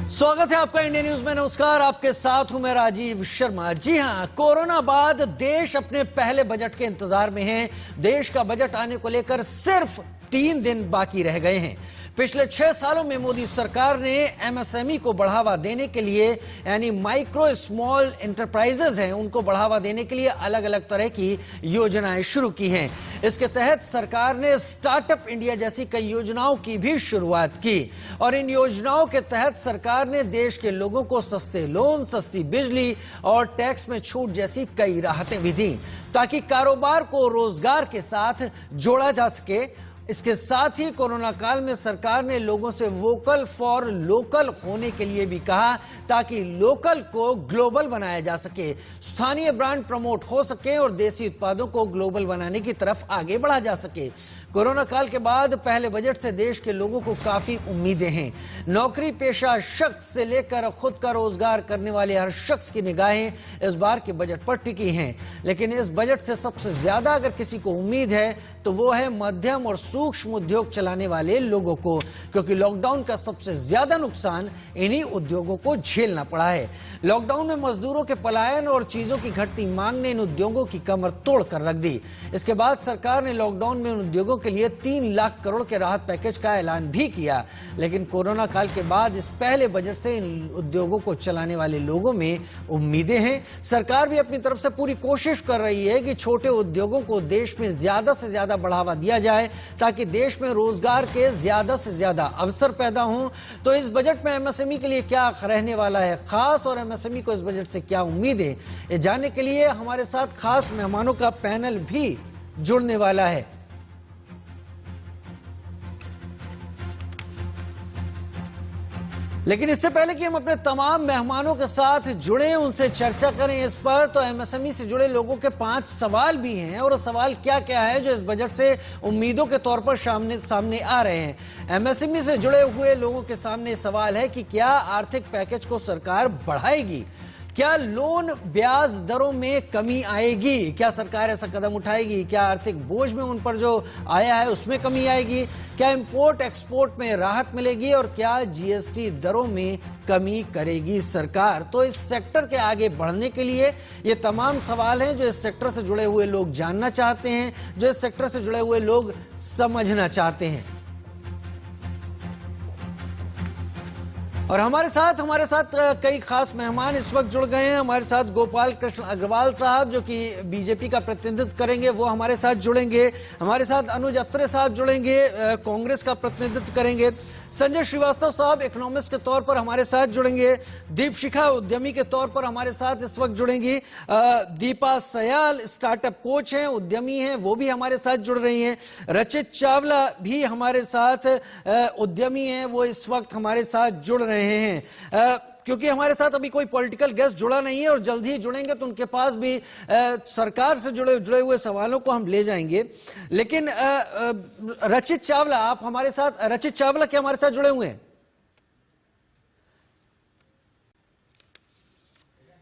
स्वागत है आपका इंडिया न्यूज में। नमस्कार, आपके साथ हूं मैं राजीव शर्मा। जी हां, कोरोना बाद देश अपने पहले बजट के इंतजार में है। देश का बजट आने को लेकर सिर्फ 3 दिन बाकी रह गए हैं। पिछले 6 सालों में मोदी सरकार ने एमएसएमई को बढ़ावा देने के लिए, यानी माइक्रो स्मॉल एंटरप्राइजेज हैं, उनको बढ़ावा देने के लिए अलग अलग तरह की योजनाएं शुरू की हैं। इसके तहत सरकार ने स्टार्टअप इंडिया जैसी कई योजनाओं की भी शुरुआत की और इन योजनाओं के तहत सरकार ने देश के लोगों को सस्ते लोन, सस्ती बिजली और टैक्स में छूट जैसी कई राहतें भी दी ताकि कारोबार को रोजगार के साथ जोड़ा जा सके। इसके साथ ही कोरोना काल में सरकार ने लोगों से वोकल फॉर लोकल होने के लिए भी कहा ताकि लोकल को ग्लोबल बनाया जा सके, स्थानीय ब्रांड प्रमोट हो सके और देसी उत्पादों को ग्लोबल बनाने की तरफ आगे बढ़ा जा सके। कोरोना काल के बाद पहले बजट से देश के लोगों को काफी उम्मीदें हैं। नौकरी पेशा शख्स से लेकर खुद का रोजगार करने वाले हर शख्स की निगाहें इस बार के बजट पर टिकी हैं। लेकिन इस बजट से सबसे ज्यादा अगर किसी को उम्मीद है तो वो है मध्यम और सूक्ष्म उद्योग चलाने वाले लोगों को, क्योंकि लॉकडाउन का सबसे ज्यादा नुकसान इन्हीं उद्योगों को झेलना पड़ा है। लॉकडाउन में मजदूरों के पलायन और चीजों की घटती मांग ने इन उद्योगों की कमर तोड़ कर रख दी। इसके बाद सरकार ने लॉकडाउन में उन उद्योगों के लिए 3 लाख करोड़ के राहत पैकेज का ऐलान भी किया। लेकिन कोरोना काल के बाद इस पहले बजट से इन उद्योगों को चलाने वाले लोगों में उम्मीदें हैं। सरकार भी अपनी तरफ से पूरी कोशिश कर रही है कि छोटे उद्योगों को देश में ज्यादा से ज्यादा बढ़ावा दिया जाए ताकि देश में रोजगार के ज्यादा से ज्यादा अवसर पैदा हों। तो इस बजट में एमएसएमई के लिए क्या रहने वाला है खास और एमएसएमई को इस बजट से क्या उम्मीद है, ये जानने के लिए हमारे साथ खास मेहमानों का पैनल भी जुड़ने वाला है। लेकिन इससे पहले कि हम अपने तमाम मेहमानों के साथ जुड़े, उनसे चर्चा करें इस पर, तो एमएसएमई से जुड़े लोगों के 5 सवाल भी हैं और सवाल क्या क्या है जो इस बजट से उम्मीदों के तौर पर सामने आ रहे हैं। एमएसएमई से जुड़े हुए लोगों के सामने सवाल है कि क्या आर्थिक पैकेज को सरकार बढ़ाएगी, क्या लोन ब्याज दरों में कमी आएगी, क्या सरकार ऐसा कदम उठाएगी, क्या आर्थिक बोझ में उन पर जो आया है उसमें कमी आएगी, क्या इंपोर्ट एक्सपोर्ट में राहत मिलेगी और क्या जीएसटी दरों में कमी करेगी सरकार। तो इस सेक्टर के आगे बढ़ने के लिए ये तमाम सवाल हैं जो इस सेक्टर से जुड़े हुए लोग जानना चाहते हैं, जो इस सेक्टर से जुड़े हुए लोग समझना चाहते हैं। और हमारे साथ कई खास मेहमान इस वक्त जुड़ गए हैं। हमारे साथ गोपाल कृष्ण अग्रवाल साहब जो कि बीजेपी का प्रतिनिधित्व करेंगे, वो हमारे साथ जुड़ेंगे। हमारे साथ अनुज अत्रे साहब जुड़ेंगे, कांग्रेस का प्रतिनिधित्व करेंगे। संजय श्रीवास्तव साहब इकोनॉमिस्ट के तौर पर हमारे साथ जुड़ेंगे। दीपशिखा उद्यमी के तौर पर हमारे साथ इस वक्त जुड़ेंगी। दीपा सयाल स्टार्टअप कोच हैं, उद्यमी हैं, वो भी हमारे साथ जुड़ रही हैं। रचित चावला भी हमारे साथ उद्यमी हैं, वो इस वक्त हमारे साथ जुड़ रहे हैं। क्योंकि हमारे साथ अभी कोई पॉलिटिकल गेस्ट जुड़ा नहीं है और जल्द ही जुड़ेंगे तो उनके पास भी सरकार से जुड़े हुए सवालों को हम ले जाएंगे। लेकिन रचित चावला, आप हमारे साथ, रचित चावला क्या हमारे साथ जुड़े हुए हैं?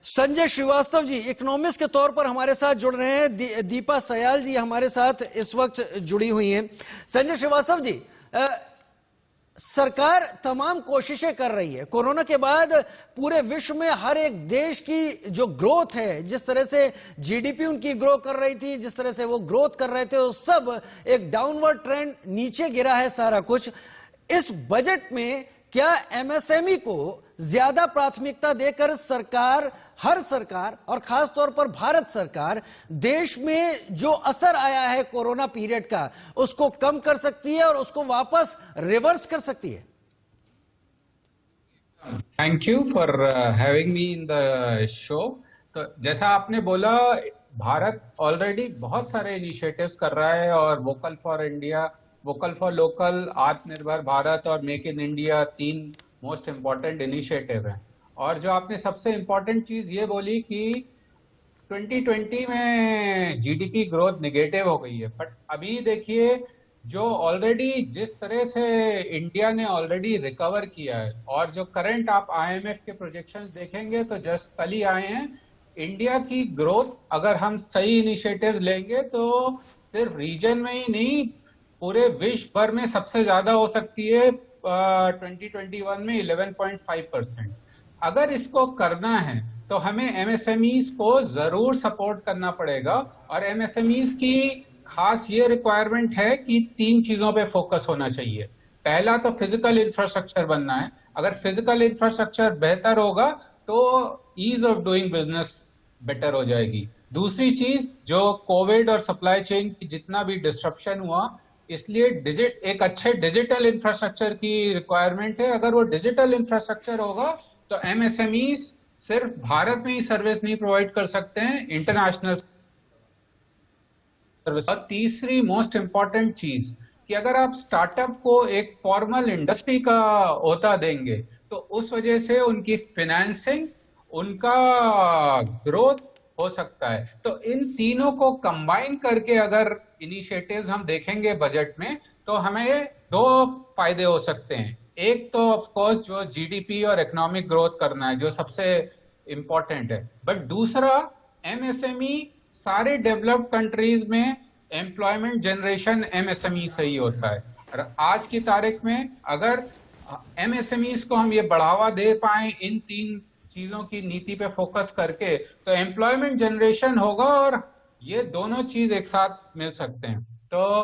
संजय श्रीवास्तव जी इकोनॉमिस्ट के तौर पर हमारे साथ जुड़ रहे हैं। दीपा सयाल जी हमारे साथ इस वक्त जुड़ी हुई हैं। संजय श्रीवास्तव जी, सरकार तमाम कोशिशें कर रही है। कोरोना के बाद पूरे विश्व में हर एक देश की जो ग्रोथ है, जिस तरह से जीडीपी उनकी ग्रो कर रही थी, जिस तरह से वो ग्रोथ कर रहे थे, वो सब एक डाउनवर्ड ट्रेंड, नीचे गिरा है सारा कुछ। इस बजट में क्या एमएसएमई को ज्यादा प्राथमिकता देकर हर सरकार और खास तौर पर भारत सरकार देश में जो असर आया है कोरोना पीरियड का, उसको कम कर सकती है और उसको वापस रिवर्स कर सकती है? Thank you for having me in the show. तो जैसा आपने बोला, भारत ऑलरेडी बहुत सारे इनिशिएटिव्स कर रहा है और vocal for India, vocal for local, आत्मनिर्भर भारत और make in India 3 most important initiative है। और जो आपने सबसे इम्पॉर्टेंट चीज ये बोली कि 2020 में जीडीपी ग्रोथ नेगेटिव हो गई है, बट अभी देखिए जो ऑलरेडी जिस तरह से इंडिया ने ऑलरेडी रिकवर किया है और जो करंट आप आईएमएफ के प्रोजेक्शंस देखेंगे तो जस्ट कल ही आए हैं, इंडिया की ग्रोथ अगर हम सही इनिशिएटिव लेंगे तो सिर्फ रीजन में ही नहीं पूरे विश्व भर में सबसे ज्यादा हो सकती है 2021 में 11.5%। अगर इसको करना है तो हमें एमएसएमईज को जरूर सपोर्ट करना पड़ेगा, और एमएसएमईज की खास ये रिक्वायरमेंट है कि 3 चीजों पे फोकस होना चाहिए। पहला तो फिजिकल इंफ्रास्ट्रक्चर बनना है। अगर फिजिकल इंफ्रास्ट्रक्चर बेहतर होगा तो ease of doing business better हो जाएगी। दूसरी चीज, जो कोविड और सप्लाई चेन की जितना भी डिस्ट्रप्शन हुआ, इसलिए एक अच्छे डिजिटल इंफ्रास्ट्रक्चर की रिक्वायरमेंट है। अगर वो डिजिटल इंफ्रास्ट्रक्चर होगा तो एमएसएमई सिर्फ भारत में ही सर्विस नहीं प्रोवाइड कर सकते हैं, इंटरनेशनल सर्विस। और तीसरी मोस्ट इंपॉर्टेंट चीज कि अगर आप स्टार्टअप को एक फॉर्मल इंडस्ट्री का होता देंगे तो उस वजह से उनकी फाइनेंसिंग, उनका ग्रोथ हो सकता है। तो इन तीनों को कंबाइन करके अगर इनिशिएटिव्स हम देखेंगे बजट में, तो हमें 2 फायदे हो सकते हैं। एक तो ऑफ कोर्स जो जीडीपी और इकोनॉमिक ग्रोथ करना है, जो सबसे इंपॉर्टेंट है, बट दूसरा एमएसएमई, सारे डेवलप्ड कंट्रीज में एम्प्लॉयमेंट जनरेशन एमएसएमई से ही होता है। और आज की तारीख में अगर एमएसएमईज को हम ये बढ़ावा दे पाए इन 3 चीजों की नीति पे फोकस करके, तो एम्प्लॉयमेंट जनरेशन होगा और ये दोनों चीज एक साथ मिल सकते हैं। तो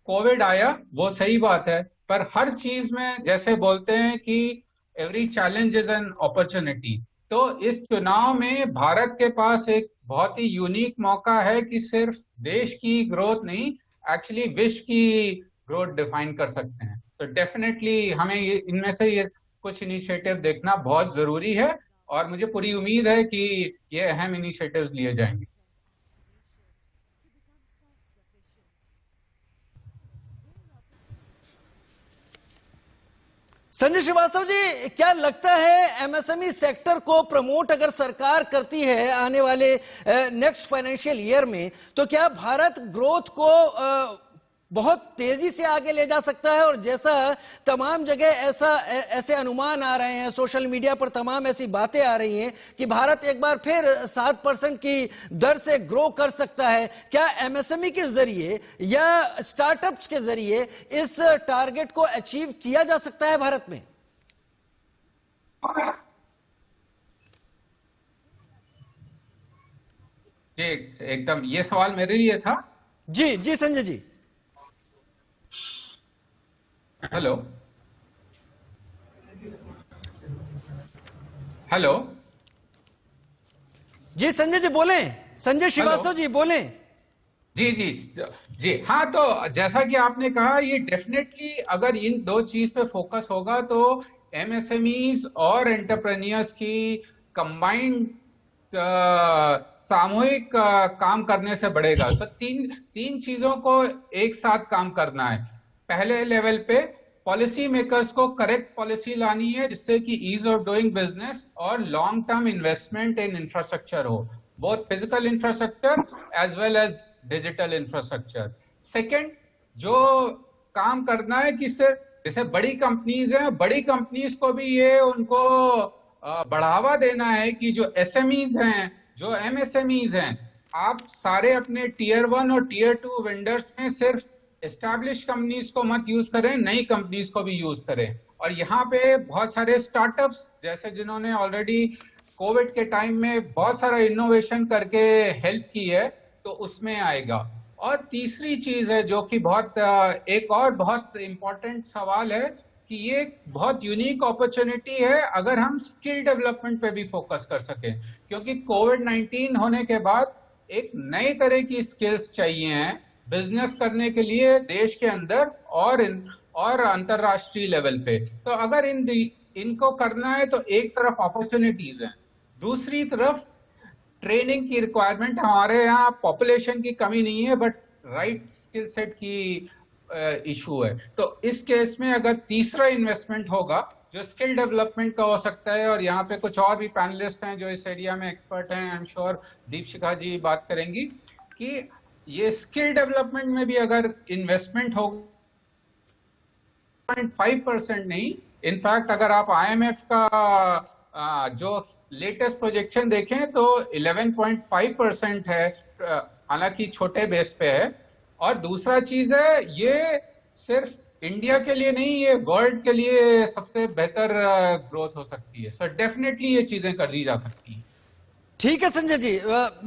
कोविड आया वो सही बात है, पर हर चीज में जैसे बोलते हैं कि every challenge is an opportunity. तो इस चुनाव में भारत के पास एक बहुत ही यूनिक मौका है कि सिर्फ देश की ग्रोथ नहीं, एक्चुअली विश्व की ग्रोथ डिफाइन कर सकते हैं। तो डेफिनेटली हमें इनमें से ये कुछ इनिशिएटिव देखना बहुत जरूरी है, और मुझे पूरी उम्मीद है कि ये अहम इनिशिएटिव्स लिए जाएंगे। संजय श्रीवास्तव जी, क्या लगता है एमएसएमई सेक्टर को प्रमोट अगर सरकार करती है आने वाले नेक्स्ट फाइनेंशियल ईयर में, तो क्या भारत ग्रोथ को बहुत तेजी से आगे ले जा सकता है? और जैसा तमाम जगह ऐसे अनुमान आ रहे हैं, सोशल मीडिया पर तमाम ऐसी बातें आ रही हैं कि भारत एक बार फिर 7% की दर से ग्रो कर सकता है, क्या एमएसएमई के जरिए या स्टार्टअप्स के जरिए इस टारगेट को अचीव किया जा सकता है भारत में? जी, एकदम ये सवाल मेरे लिए था। जी जी संजय जी। हेलो हेलो जी संजय जी बोलें, संजय श्रीवास्तव जी बोलें। जी जी जी, हाँ, तो जैसा कि आपने कहा, ये डेफिनेटली अगर इन 2 चीज पे फोकस होगा तो एमएसएमईज और एंटरप्रेन्योर्स की कंबाइंड सामूहिक काम करने से बढ़ेगा। तो तीन चीजों को एक साथ काम करना है। पहले लेवल पे पॉलिसी मेकर्स को करेक्ट पॉलिसी लानी है जिससे कि ईज ऑफ डूइंग बिजनेस और long term investment in infrastructure हो, both physical infrastructure as well as digital infrastructure. Second, जो काम करना है कि सिर्फ जैसे बड़ी कंपनीज हैं, बड़ी कंपनीज को भी ये उनको बढ़ावा देना है कि जो एसएमईज हैं, जो एमएसएमईज हैं, आप सारे अपने टीयर 1 और टीयर 2 वेंडर्स में सिर्फ एस्टैब्लिश कंपनीज को मत यूज करें, नई कंपनीज को भी यूज करें। और यहाँ पे बहुत सारे स्टार्टअप्स जैसे जिन्होंने ऑलरेडी कोविड के टाइम में बहुत सारा इनोवेशन करके हेल्प की है, तो उसमें आएगा। और तीसरी चीज है जो कि एक और बहुत इंपॉर्टेंट सवाल है कि ये बहुत यूनिक अपॉर्चुनिटी है अगर हम स्किल डेवलपमेंट पे भी फोकस कर सकें, क्योंकि कोविड-19 होने के बाद एक नए तरह की स्किल्स चाहिए हैं बिजनेस करने के लिए देश के अंदर और अंतरराष्ट्रीय लेवल पे। तो अगर इनको करना है तो एक तरफ अपॉर्चुनिटीज हैं, दूसरी तरफ ट्रेनिंग की रिक्वायरमेंट। हमारे यहाँ पॉपुलेशन की कमी नहीं है, बट राइट स्किल सेट की इशू है। तो इस केस में अगर तीसरा इन्वेस्टमेंट होगा जो स्किल डेवलपमेंट का हो सकता है, और यहाँ पे कुछ और भी पैनलिस्ट हैं जो इस एरिया में एक्सपर्ट हैं, आई एम श्योर दीपशिखा जी बात करेंगी कि ये स्किल डेवलपमेंट में भी अगर इन्वेस्टमेंट हो 0.5% नहीं, इनफैक्ट अगर आप आईएमएफ का जो लेटेस्ट प्रोजेक्शन देखें तो 11.5% है, हालांकि छोटे बेस पे है। और दूसरा चीज है, ये सिर्फ इंडिया के लिए नहीं, ये वर्ल्ड के लिए सबसे बेहतर ग्रोथ हो सकती है। सो डेफिनेटली ये चीजें कर दी जा सकती हैं। ठीक है संजय जी,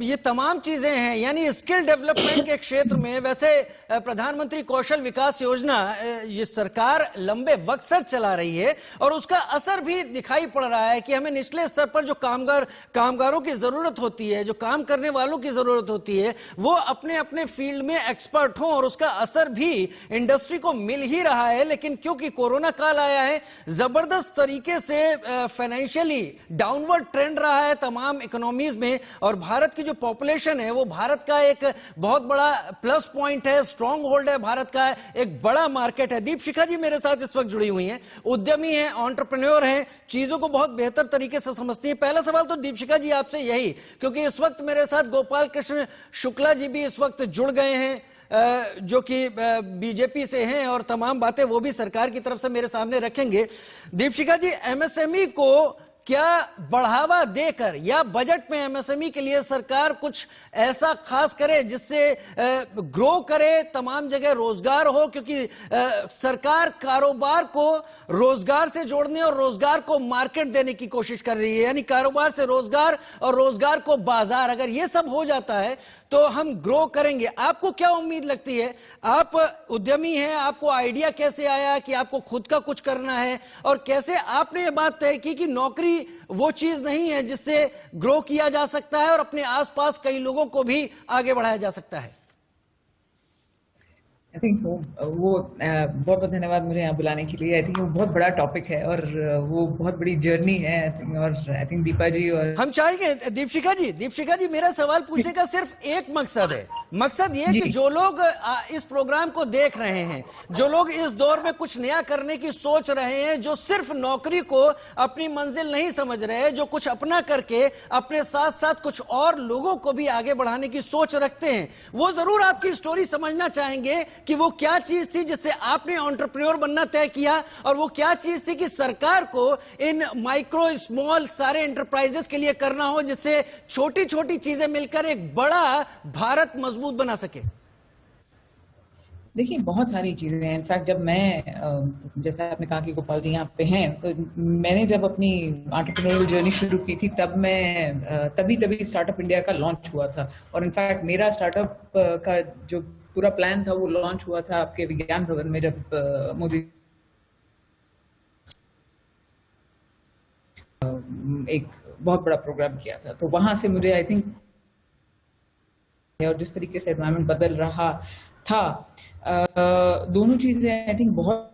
ये तमाम चीजें हैं, यानी स्किल डेवलपमेंट के क्षेत्र में वैसे प्रधानमंत्री कौशल विकास योजना ये सरकार लंबे वक्त से चला रही है और उसका असर भी दिखाई पड़ रहा है कि हमें निचले स्तर पर जो कामगारों की जरूरत होती है, जो काम करने वालों की जरूरत होती है, वो अपने अपने फील्ड में एक्सपर्ट हों और उसका असर भी इंडस्ट्री को मिल ही रहा है। लेकिन क्योंकि कोरोना काल आया है, जबरदस्त तरीके से फाइनेंशियली डाउनवर्ड ट्रेंड रहा है तमाम इकोनॉमी में, और भारत की जो पॉपुलेशन है वो भारत का एक बहुत बड़ा प्लस पॉइंट है, स्ट्रॉन्ग होल्ड है, भारत का एक बड़ा मार्केट है। दीपशिखा जी मेरे साथ इस वक्त जुड़ी हुई हैं, उद्यमी हैं, एंटरप्रेन्योर हैं, चीजों को बहुत बेहतर तरीके से समझती हैं। पहला सवाल तो दीपशिखा जी आपसे यही, क्योंकि इस वक्त मेरे साथ गोपाल कृष्ण शुक्ला जी भी इस वक्त जुड़ गए हैं जो कि बीजेपी से हैं और तमाम बातें वो भी सरकार की तरफ से मेरे सामने रखेंगे। दीपशिखा जी, एमएसएमई को क्या बढ़ावा देकर या बजट में एमएसएमई के लिए सरकार कुछ ऐसा खास करे जिससे ग्रो करे, तमाम जगह रोजगार हो, क्योंकि सरकार कारोबार को रोजगार से जोड़ने और रोजगार को मार्केट देने की कोशिश कर रही है, यानी कारोबार से रोजगार और रोजगार को बाजार। अगर ये सब हो जाता है तो हम ग्रो करेंगे। आपको क्या उम्मीद लगती है? आप उद्यमी हैं, आपको आइडिया कैसे आया कि आपको खुद का कुछ करना है, और कैसे आपने ये बात तय की कि नौकरी वो चीज नहीं है जिससे ग्रो किया जा सकता है और अपने आसपास कई लोगों को भी आगे बढ़ाया जा सकता है? आई थिंक वो बहुत बहुत धन्यवाद मुझे यहाँ बुलाने के लिए। आई थिंक वो बहुत बड़ा टॉपिक है और वो बहुत बड़ी जर्नी है आई थिंक। और आई थिंक दीपा जी और हम चाहेंगे दीपशिखा जी मेरा सवाल पूछने का सिर्फ एक मकसद है, मकसद ये कि जो लोग इस प्रोग्राम को देख रहे हैं, जो लोग इस दौर में कुछ नया करने की सोच रहे हैं, जो सिर्फ नौकरी को अपनी मंजिल नहीं समझ रहे, जो कुछ अपना करके अपने साथ साथ कुछ और लोगों को भी आगे बढ़ाने की सोच रखते हैं, वो जरूर आपकी स्टोरी समझना चाहेंगे कि वो क्या चीज थी जिससे आपने एंटरप्रेन्योर बनना तय किया, और वो क्या चीज थी कि सरकार को इन माइक्रो स्मॉल सारे एंटरप्राइजेस के लिए करना हो जिससे छोटी छोटी चीजें मिलकर एक बड़ा भारत मजबूत बना सके। देखिए बहुत सारी चीजें हैं। इनफैक्ट जब मैं जैसा आपने कहा कि गोपाल जी यहाँ पे हैं, तो मैंने जब अपनी एंटरप्रेन्योरियल जर्नी शुरू की थी तब मैं तभी स्टार्टअप इंडिया का लॉन्च हुआ था। और इनफैक्ट मेरा स्टार्टअप का जो पूरा प्लान था वो लॉन्च हुआ था आपके विज्ञान भवन में, जब मोदी एक बहुत बड़ा प्रोग्राम किया था। तो वहां से मुझे आई थिंक, और जिस तरीके से एनवायरनमेंट बदल रहा था, दोनों चीजें आई थिंक बहुत।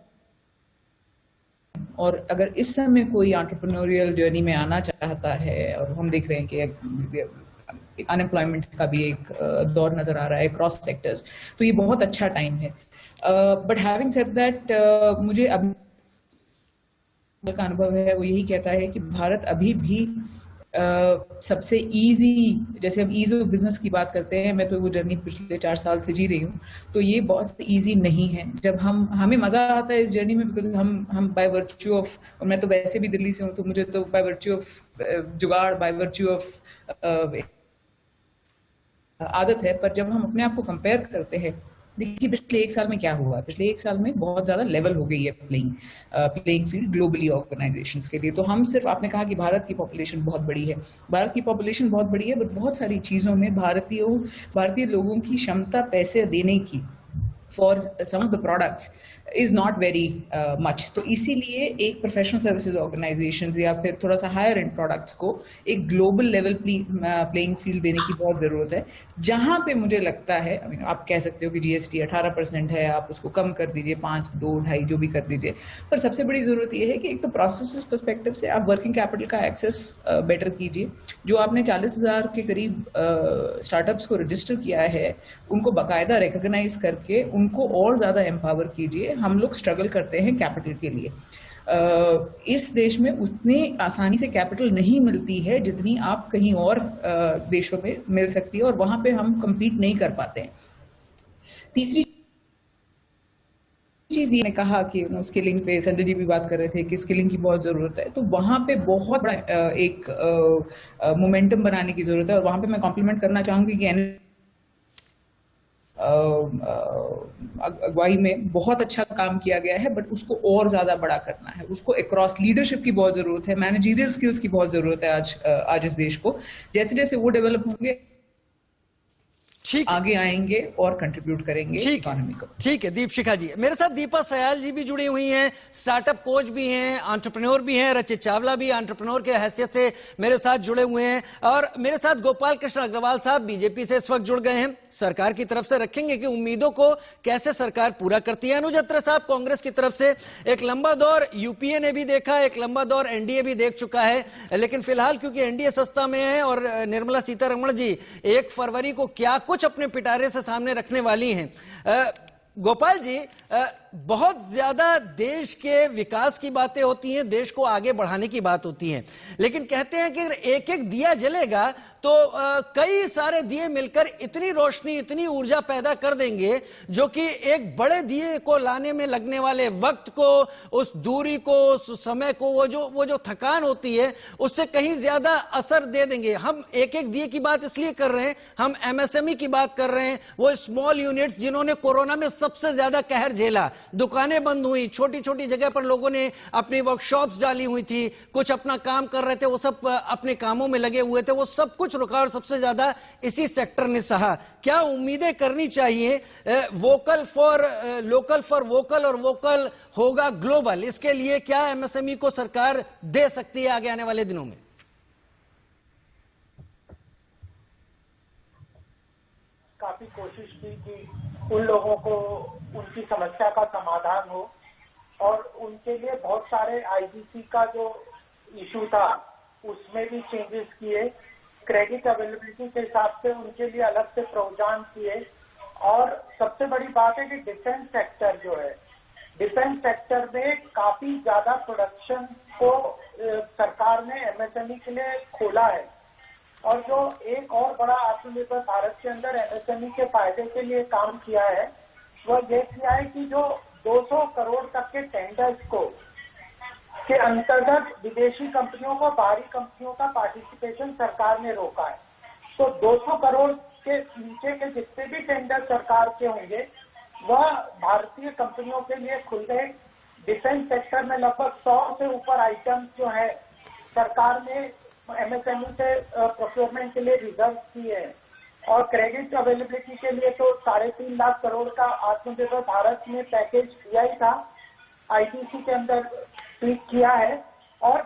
और अगर इस समय कोई एंटरप्रेन्योरियल जर्नी में आना चाहता है, और हम देख रहे हैं कि अनएम्प्लॉयमेंट का भी एक दौर नजर आ रहा है क्रॉस सेक्टर्स, तो ये बहुत अच्छा टाइम है। बट हैविंग सेड दैट, मुझे अभी का अनुभव है वो यही कहता है कि भारत अभी भी सबसे इजी, जैसे हम ईज ऑफ बिजनेस की बात करते हैं, मैं तो वो जर्नी पिछले 4 साल से जी रही हूँ, तो ये बहुत इजी नहीं है। जब हमें मजा आता है इस जर्नी में, बिकॉज हम बाय वर्च्यू ऑफ, और मैं तो वैसे भी दिल्ली से हूँ, तो मुझे तो बाय वर्च्यू ऑफ जुगाड़, बाय वर्च्यू ऑफ आदत है। पर जब हम अपने आप को कंपेयर करते हैं, देखिए पिछले 1 साल में क्या हुआ है। पिछले 1 साल में बहुत ज्यादा लेवल हो गई है प्लेइंग फील्ड ग्लोबली ऑर्गेनाइजेशंस के लिए। तो हम सिर्फ, आपने कहा कि भारत की पॉपुलेशन बहुत बड़ी है, भारत की पॉपुलेशन बहुत बड़ी है, बट बहुत सारी चीजों में भारतीय लोगों की क्षमता पैसे देने की for some of the products is not very much. तो इसीलिए एक प्रोफेशनल सर्विसेज ऑर्गेनाइजेशन या फिर थोड़ा सा हायर एंड प्रोडक्ट्स को एक ग्लोबल लेवल प्लेइंग फील्ड देने की बहुत जरूरत है। जहां पे मुझे लगता है, आप कह सकते हो कि जीएसटी 18% है, आप उसको कम कर दीजिए, 5, 2, 2.5 जो भी कर दीजिए, पर सबसे बड़ी जरूरत यह है कि एक तो प्रोसेस पर्सपेक्टिव से आप वर्किंग कैपिटल का एक्सेस बेटर कीजिए। जो आपने 40,000 के करीब स्टार्टअप्स को रजिस्टर किया है, उनको बाकायदा रिकॉग्नाइज करके उनको और ज्यादा एम्पावर कीजिए। हम लोग स्ट्रगल करते हैं कैपिटल के लिए। इस देश में उतनी आसानी से कैपिटल नहीं मिलती है जितनी आप कहीं और देशों में मिल सकती है, और वहां पे हम compete नहीं कर पाते हैं। तीसरी चीज ये कहा कि स्किलिंग पे संजय जी भी बात कर रहे थे कि स्किलिंग की बहुत जरूरत है, तो वहां पे बहुत बड़ा एक मोमेंटम बनाने की जरूरत है। और वहां पे मैं कॉम्प्लीमेंट करना चाहूंगी कि अगुवाई में बहुत अच्छा काम किया गया है, बट उसको और ज्यादा बड़ा करना है, उसको अक्रॉस लीडरशिप की बहुत जरूरत है, मैनेजरियल स्किल्स की बहुत जरूरत है आज इस देश को। जैसे जैसे वो डेवलप होंगे आगे आएंगे और कंट्रीब्यूट करेंगे इकोनॉमी को। ठीक है दीपशिखा जी, मेरे साथ दीपा सयाल जी भी जुड़ी हुई हैं, स्टार्टअप कोच भी हैं, एंटरप्रेन्योर भी हैं, रचित चावला भी एंटरप्रेन्योर के हैसियत से मेरे साथ जुड़े हुए हैं, और मेरे साथ गोपाल कृष्ण अग्रवाल साहब बीजेपी से इस वक्त जुड़ गए हैं। सरकार की तरफ से रखेंगे कि उम्मीदों को कैसे सरकार पूरा करती है। अनुज अत्रे साहब कांग्रेस की तरफ से, एक लंबा दौर यूपीए ने भी देखा, एक लंबा दौर एनडीए भी देख चुका है, लेकिन फिलहाल क्योंकि एनडीए सत्ता में है और निर्मला सीतारमण जी 1 फरवरी को क्या कुछ अपने पिटारे से सामने रखने वाली हैं। गोपाल जी, बहुत ज्यादा देश के विकास की बातें होती हैं, देश को आगे बढ़ाने की बात होती है, लेकिन कहते हैं कि अगर एक एक दिया जलेगा तो कई सारे दिए मिलकर इतनी रोशनी, इतनी ऊर्जा पैदा कर देंगे जो कि एक बड़े दिए को लाने में लगने वाले वक्त को, उस दूरी को, उस समय को, वो जो थकान होती है उससे कहीं ज्यादा असर दे देंगे। हम एक एक दिए की बात इसलिए कर रहे हैं, हम एमएसएमई की बात कर रहे हैं, वो स्मॉल यूनिट्स जिन्होंने कोरोना में सबसे ज्यादा कहर झेला, दुकानें बंद हुई, छोटी छोटी जगह पर लोगों ने अपनी वर्कशॉप्स डाली हुई थी, कुछ अपना काम कर रहे थे, वो सब अपने कामों में लगे हुए थे, वो सब कुछ रुका और सबसे ज्यादा इसी सेक्टर ने सहा। क्या उम्मीदें करनी चाहिए? Vocal for local for vocal और वोकल होगा ग्लोबल, इसके लिए क्या एमएसएमई को सरकार दे सकती है आगे आने वाले दिनों में? काफी कोशिश की कि उन लोगों को उनकी समस्या का समाधान हो, और उनके लिए बहुत सारे आईबीसी का जो इशू था उसमें भी चेंजेस किए, क्रेडिट अवेलेबिलिटी के हिसाब से उनके लिए अलग से प्रावधान किए, और सबसे बड़ी बात है कि डिफेंस सेक्टर जो है, डिफेंस सेक्टर में काफी ज्यादा प्रोडक्शन को सरकार ने एमएसएमई के लिए खोला है। और जो एक और बड़ा आत्मनिर्भर भारत के अंदर एमएसएमई के फायदे के लिए काम किया है, वह ये किया है कि जो 200 करोड़ तक के टेंडर्स को के अंतर्गत विदेशी कंपनियों को, बाहरी कंपनियों का पार्टिसिपेशन सरकार ने रोका है। तो 200 करोड़ के नीचे के जितने भी टेंडर सरकार के होंगे वह भारतीय कंपनियों के लिए खुल गए। डिफेंस सेक्टर में लगभग 100 से ऊपर आइटम जो है सरकार ने एमएसएमई से प्रोक्योरमेंट के लिए रिजर्व किए हैं, और क्रेडिट अवेलेबिलिटी के लिए तो 3.5 लाख करोड़ का आत्मनिर्भर भारत में पैकेज दिया ही था, आईटीसी के अंदर ट्वीट किया है, और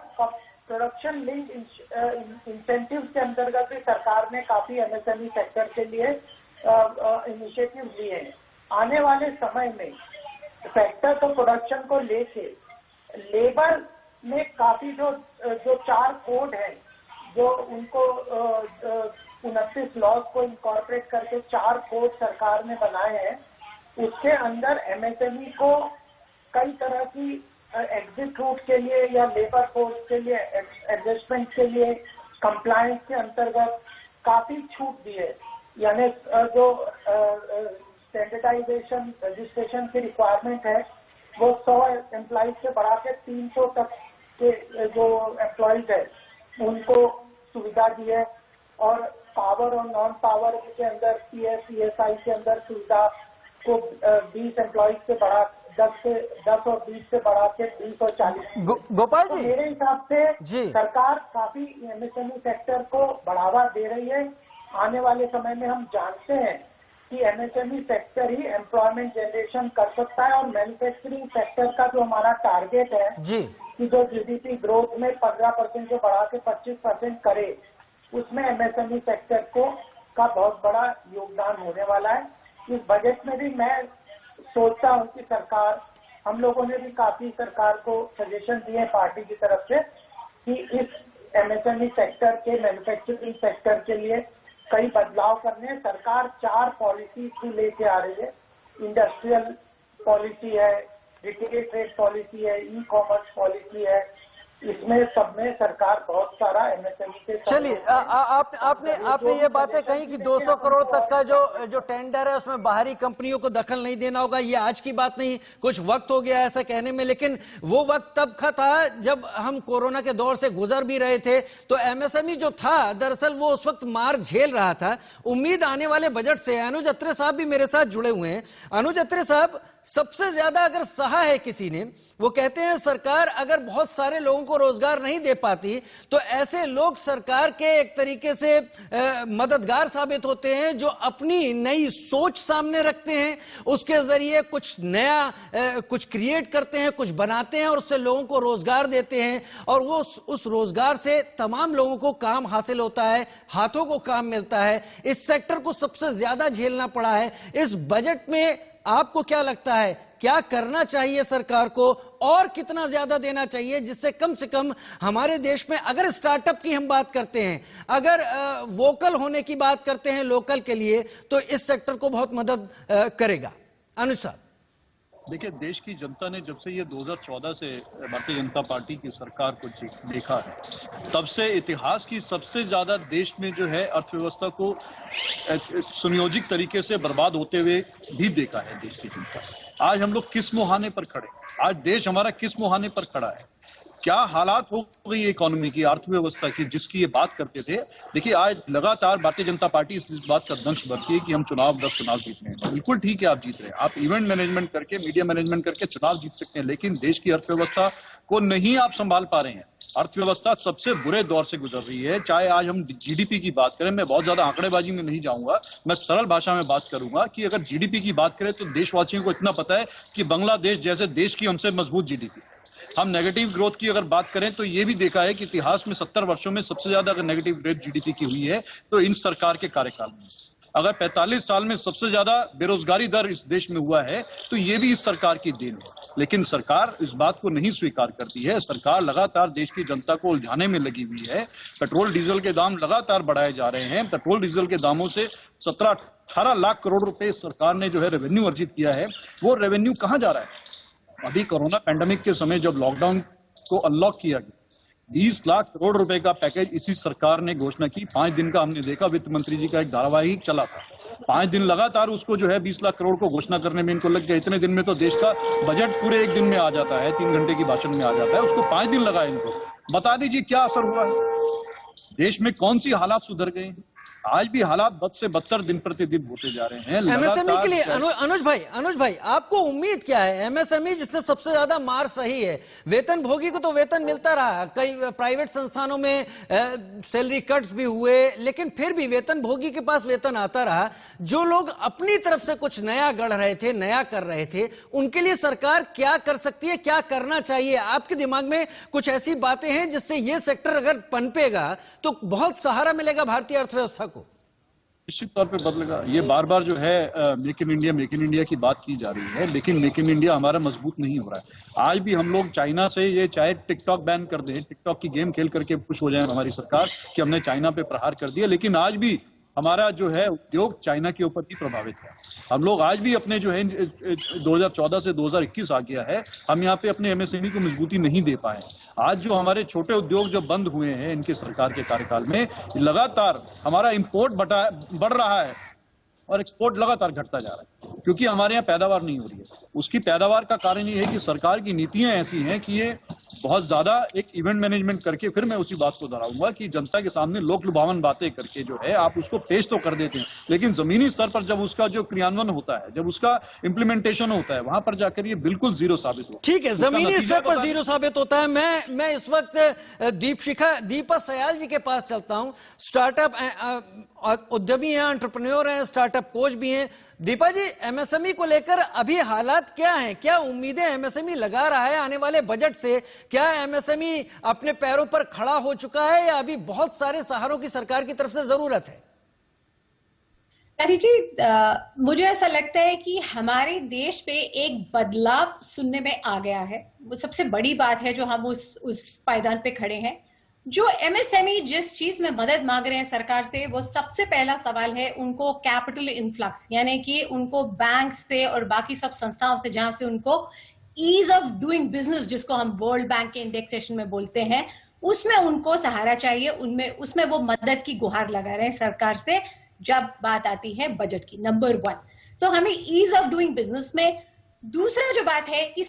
प्रोडक्शन लिंक इंसेंटिव के अंतर्गत भी सरकार ने काफी एमएसएमई सेक्टर के लिए इनिशिएटिव लिए हैं। आने वाले समय में सेक्टर को, प्रोडक्शन को लेके लेबर में काफी जो 4 कोड है, जो उनको 29 लॉज को इनकॉर्पोरेट करके 4 कोड सरकार ने बनाए हैं, उसके अंदर एमएसएमई को कई तरह की एग्जिट रूट के लिए या लेबर फोर्स के लिए एडजस्टमेंट के लिए कंप्लायंस के अंतर्गत काफी छूट दी है। यानी जो स्टैंडर्डाइजेशन रजिस्ट्रेशन की रिक्वायरमेंट है वो 100 एम्प्लॉइज से बढ़ा के 300 तक के जो एम्प्लॉइज है उनको सुविधा दी है, और पावर और नॉन पावर के अंदर पीएसआई के अंदर सुविधा को 20 एम्प्लॉइज से बढ़ा 10 और 20 से बढ़ा के 20 और 40। गोपाल जी, तो मेरे हिसाब से सरकार काफी एमएसएमई सेक्टर को बढ़ावा दे रही है। आने वाले समय में हम जानते हैं कि एमएसएमई सेक्टर ही एम्प्लॉयमेंट जनरेशन कर सकता है, और मैन्युफैक्चरिंग सेक्टर का जो हमारा टारगेट है कि जो जीडीपी ग्रोथ में 15% जो बढ़ा के 25% करे, उसमें एमएसएमई सेक्टर का बहुत बड़ा योगदान होने वाला है। इस बजट में भी मैं सोचता हूं कि सरकार, हम लोगों ने भी काफी सरकार को सजेशन दिए पार्टी की तरफ से कि इस एमएसएमई सेक्टर के, मैन्युफैक्चरिंग सेक्टर के लिए कई बदलाव करने। सरकार 4 पॉलिसी भी लेके आ रही है, इंडस्ट्रियल पॉलिसी है, रिटेल ट्रेड पॉलिसी है, ई कॉमर्स पॉलिसी है, इसमें सब में सरकार बहुत सारा एमएसएमई के चलिए, आपने ये बातें कही कि 200 करोड़ तक का जो टेंडर है उसमें बाहरी कंपनियों को दखल नहीं देना होगा। ये आज की बात नहीं, कुछ वक्त हो गया ऐसा कहने में, लेकिन वो वक्त तब का था जब हम कोरोना के दौर से गुजर भी रहे थे। तो एमएसएमई जो था दरअसल वो उस वक्त मार झेल रहा था। उम्मीद आने वाले बजट से, अनुज अत्रे साहब भी मेरे साथ जुड़े हुए हैं। अनुज अत्रे साहब, सबसे ज्यादा अगर सहा है किसी ने, वो कहते हैं सरकार अगर बहुत सारे लोगों को रोजगार नहीं दे पाती तो ऐसे लोग सरकार के एक तरीके से मददगार साबित होते हैं, जो अपनी नई सोच सामने रखते हैं, उसके जरिए कुछ नया कुछ क्रिएट करते हैं, कुछ बनाते हैं और उससे लोगों को रोजगार देते हैं, और वो उस रोजगार से तमाम लोगों को काम हासिल होता है, हाथों को काम मिलता है। इस सेक्टर को सबसे ज्यादा झेलना पड़ा है। इस बजट में आपको क्या लगता है, क्या करना चाहिए सरकार को और कितना ज्यादा देना चाहिए, जिससे कम से कम हमारे देश में, अगर स्टार्टअप की हम बात करते हैं, अगर वोकल होने की बात करते हैं लोकल के लिए, तो इस सेक्टर को बहुत मदद करेगा? अनुज साहब। देखिए, देश की जनता ने जब से ये 2014 से भारतीय जनता पार्टी की सरकार को देखा है, तब से इतिहास की सबसे ज्यादा देश में जो है अर्थव्यवस्था को सुनियोजित तरीके से बर्बाद होते हुए भी देखा है देश की जनता। आज हम लोग किस मुहाने पर खड़े, आज देश हमारा किस मुहाने पर खड़ा है, क्या हालात हो गई इकोनॉमी की, अर्थव्यवस्था की, जिसकी ये बात करते थे। देखिए, आज लगातार भारतीय जनता पार्टी इस बात का दंश भरती है कि हम चुनाव जीत रहे हैं। बिल्कुल ठीक है, आप जीत रहे हैं, आप इवेंट मैनेजमेंट करके, मीडिया मैनेजमेंट करके चुनाव जीत सकते हैं, लेकिन देश की अर्थव्यवस्था को नहीं आप संभाल पा रहे हैं। अर्थव्यवस्था सबसे बुरे दौर से गुजर रही है। चाहे आज हम जीडीपी की बात करें, मैं बहुत ज्यादा आंकड़ेबाजी में नहीं जाऊंगा, मैं सरल भाषा में बात करूंगा कि अगर जीडीपी की बात करें तो देशवासियों को इतना पता है कि बांग्लादेश जैसे देश की हमसे मजबूत जीडीपी। हम नेगेटिव ग्रोथ की अगर बात करें तो ये भी देखा है कि इतिहास में 70 वर्षों में सबसे ज्यादा अगर नेगेटिव ग्रोथ जीडीपी की हुई है तो इन सरकार के कार्यकाल में। अगर 45 साल में सबसे ज्यादा बेरोजगारी दर इस देश में हुआ है तो ये भी इस सरकार की देन है, लेकिन सरकार इस बात को नहीं स्वीकार करती है। सरकार लगातार देश की जनता को उलझाने में लगी हुई है। पेट्रोल डीजल के दाम लगातार बढ़ाए जा रहे हैं। पेट्रोल डीजल के दामों से 17-18 लाख करोड़ रुपए सरकार ने जो है रेवेन्यू अर्जित किया है। वो रेवेन्यू कहां जा रहा है? अभी कोरोना पैंडेमिक के समय जब लॉकडाउन को अनलॉक किया गया, 20 लाख करोड़ रुपए का पैकेज इसी सरकार ने घोषणा की। 5 दिन का हमने देखा, वित्त मंत्री जी का एक धारावाहिक चला था, 5 दिन लगातार उसको जो है 20 लाख करोड़ को घोषणा करने में इनको लग गया। इतने दिन में तो देश का बजट पूरे एक दिन में आ जाता है, 3 घंटे की भाषण में आ जाता है, उसको 5 दिन लगा इनको। बता दीजिए क्या असर हुआ है, देश में कौन सी हालात सुधर गए हैं? आज भी हालात बद से बदतर दिन प्रतिदिन होते जा रहे हैं। एमएसएमई के लिए अनुज भाई आपको उम्मीद क्या है? एमएसएमई जिससे सबसे ज्यादा मार सही है, वेतन भोगी को तो वेतन मिलता रहा, कई प्राइवेट संस्थानों में सैलरी कट्स भी हुए, लेकिन फिर भी वेतन भोगी के पास वेतन आता रहा। जो लोग अपनी तरफ से कुछ नया गढ़ रहे थे, नया कर रहे थे, उनके लिए सरकार क्या कर सकती है, क्या करना चाहिए? आपके दिमाग में कुछ ऐसी बातें हैं जिससे यह सेक्टर अगर पनपेगा तो बहुत सहारा मिलेगा भारतीय अर्थव्यवस्था को? निश्चित तौर पे बदलेगा। ये बार बार जो है मेक इन इंडिया की बात की जा रही है, लेकिन मेक इन इंडिया हमारा मजबूत नहीं हो रहा है। आज भी हम लोग चाइना से, ये चाहे टिकटॉक बैन कर दे, टिकटॉक की गेम खेल करके खुश हो जाए हमारी सरकार कि हमने चाइना पे प्रहार कर दिया, लेकिन आज भी हमारा जो है उद्योग चाइना के ऊपर भी प्रभावित है। हम लोग आज भी अपने जो है 2014 से 2021 आ गया है, हम यहाँ पे अपने एमएसएमई को मजबूती नहीं दे पाए। आज जो हमारे छोटे उद्योग जो बंद हुए हैं इनके सरकार के कार्यकाल में, लगातार हमारा इंपोर्ट बढ़ रहा है और एक्सपोर्ट लगातार घटता जा रहा है, क्योंकि हमारे यहाँ पैदावार नहीं हो रही है। उसकी पैदावार का कारण ये है कि सरकार की नीतियां ऐसी हैं कि ये बहुत ज्यादा एक इवेंट मैनेजमेंट करके, फिर मैं उसी बात को दोहराऊंगा कि जनता के सामने लोक लुभावन बातें करके जो है आप उसको पेश तो कर देते हैं, लेकिन जमीनी स्तर पर जब उसका जो क्रियान्वयन होता है, जब उसका इम्प्लीमेंटेशन होता है, वहां पर जाकर ये बिल्कुल जीरो साबित होता है। ठीक है, जमीनी स्तर पर जीरो साबित होता है। मैं इस वक्त दीपा सयाल जी के पास चलता हूं। स्टार्टअप उद्यमी हैं, एंटरप्रेन्योर हैं, स्टार्टअप कोच भी हैं। दीपा जी, एमएसएमई को लेकर अभी हालात क्या हैं? क्या उम्मीदें एमएसएमई लगा रहा है आने वाले बजट से? क्या एमएसएमई अपने पैरों पर खड़ा हो चुका है या अभी बहुत सारे सहारों की सरकार की तरफ से जरूरत है? राजीव जी, मुझे ऐसा लगता है कि हमारे देश पे एक बदलाव सुनने में आ गया है। वो सबसे बड़ी बात है जो हम उस पायदान पे खड़े हैं। जो एमएसएमई जिस चीज में मदद मांग रहे हैं सरकार से, वो सबसे पहला सवाल है उनको कैपिटल इन्फ्लक्स, यानी कि उनको बैंक से और बाकी सब संस्थाओं से जहां से उनको ईज ऑफ डूइंग बिजनेस जिसको हम वर्ल्ड बैंक के इंडेक्सेशन में बोलते हैं, उसमें उनको सहारा चाहिए, उसमें वो मदद की गुहार लगा रहे हैं सरकार से जब बात आती है बजट की, नंबर 1। सो हमें ईज ऑफ डूइंग बिजनेस में, दूसरा जो बात है कि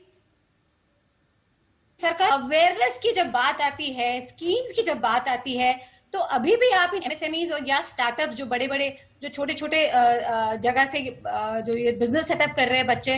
सरकार अवेयरनेस की जब बात आती है, स्कीम्स की जब बात आती है, तो अभी भी आप एमएसएमईज और या स्टार्टअप जो बड़े बड़े जो छोटे छोटे जगह से जो ये बिजनेस सेटअप कर रहे हैं बच्चे,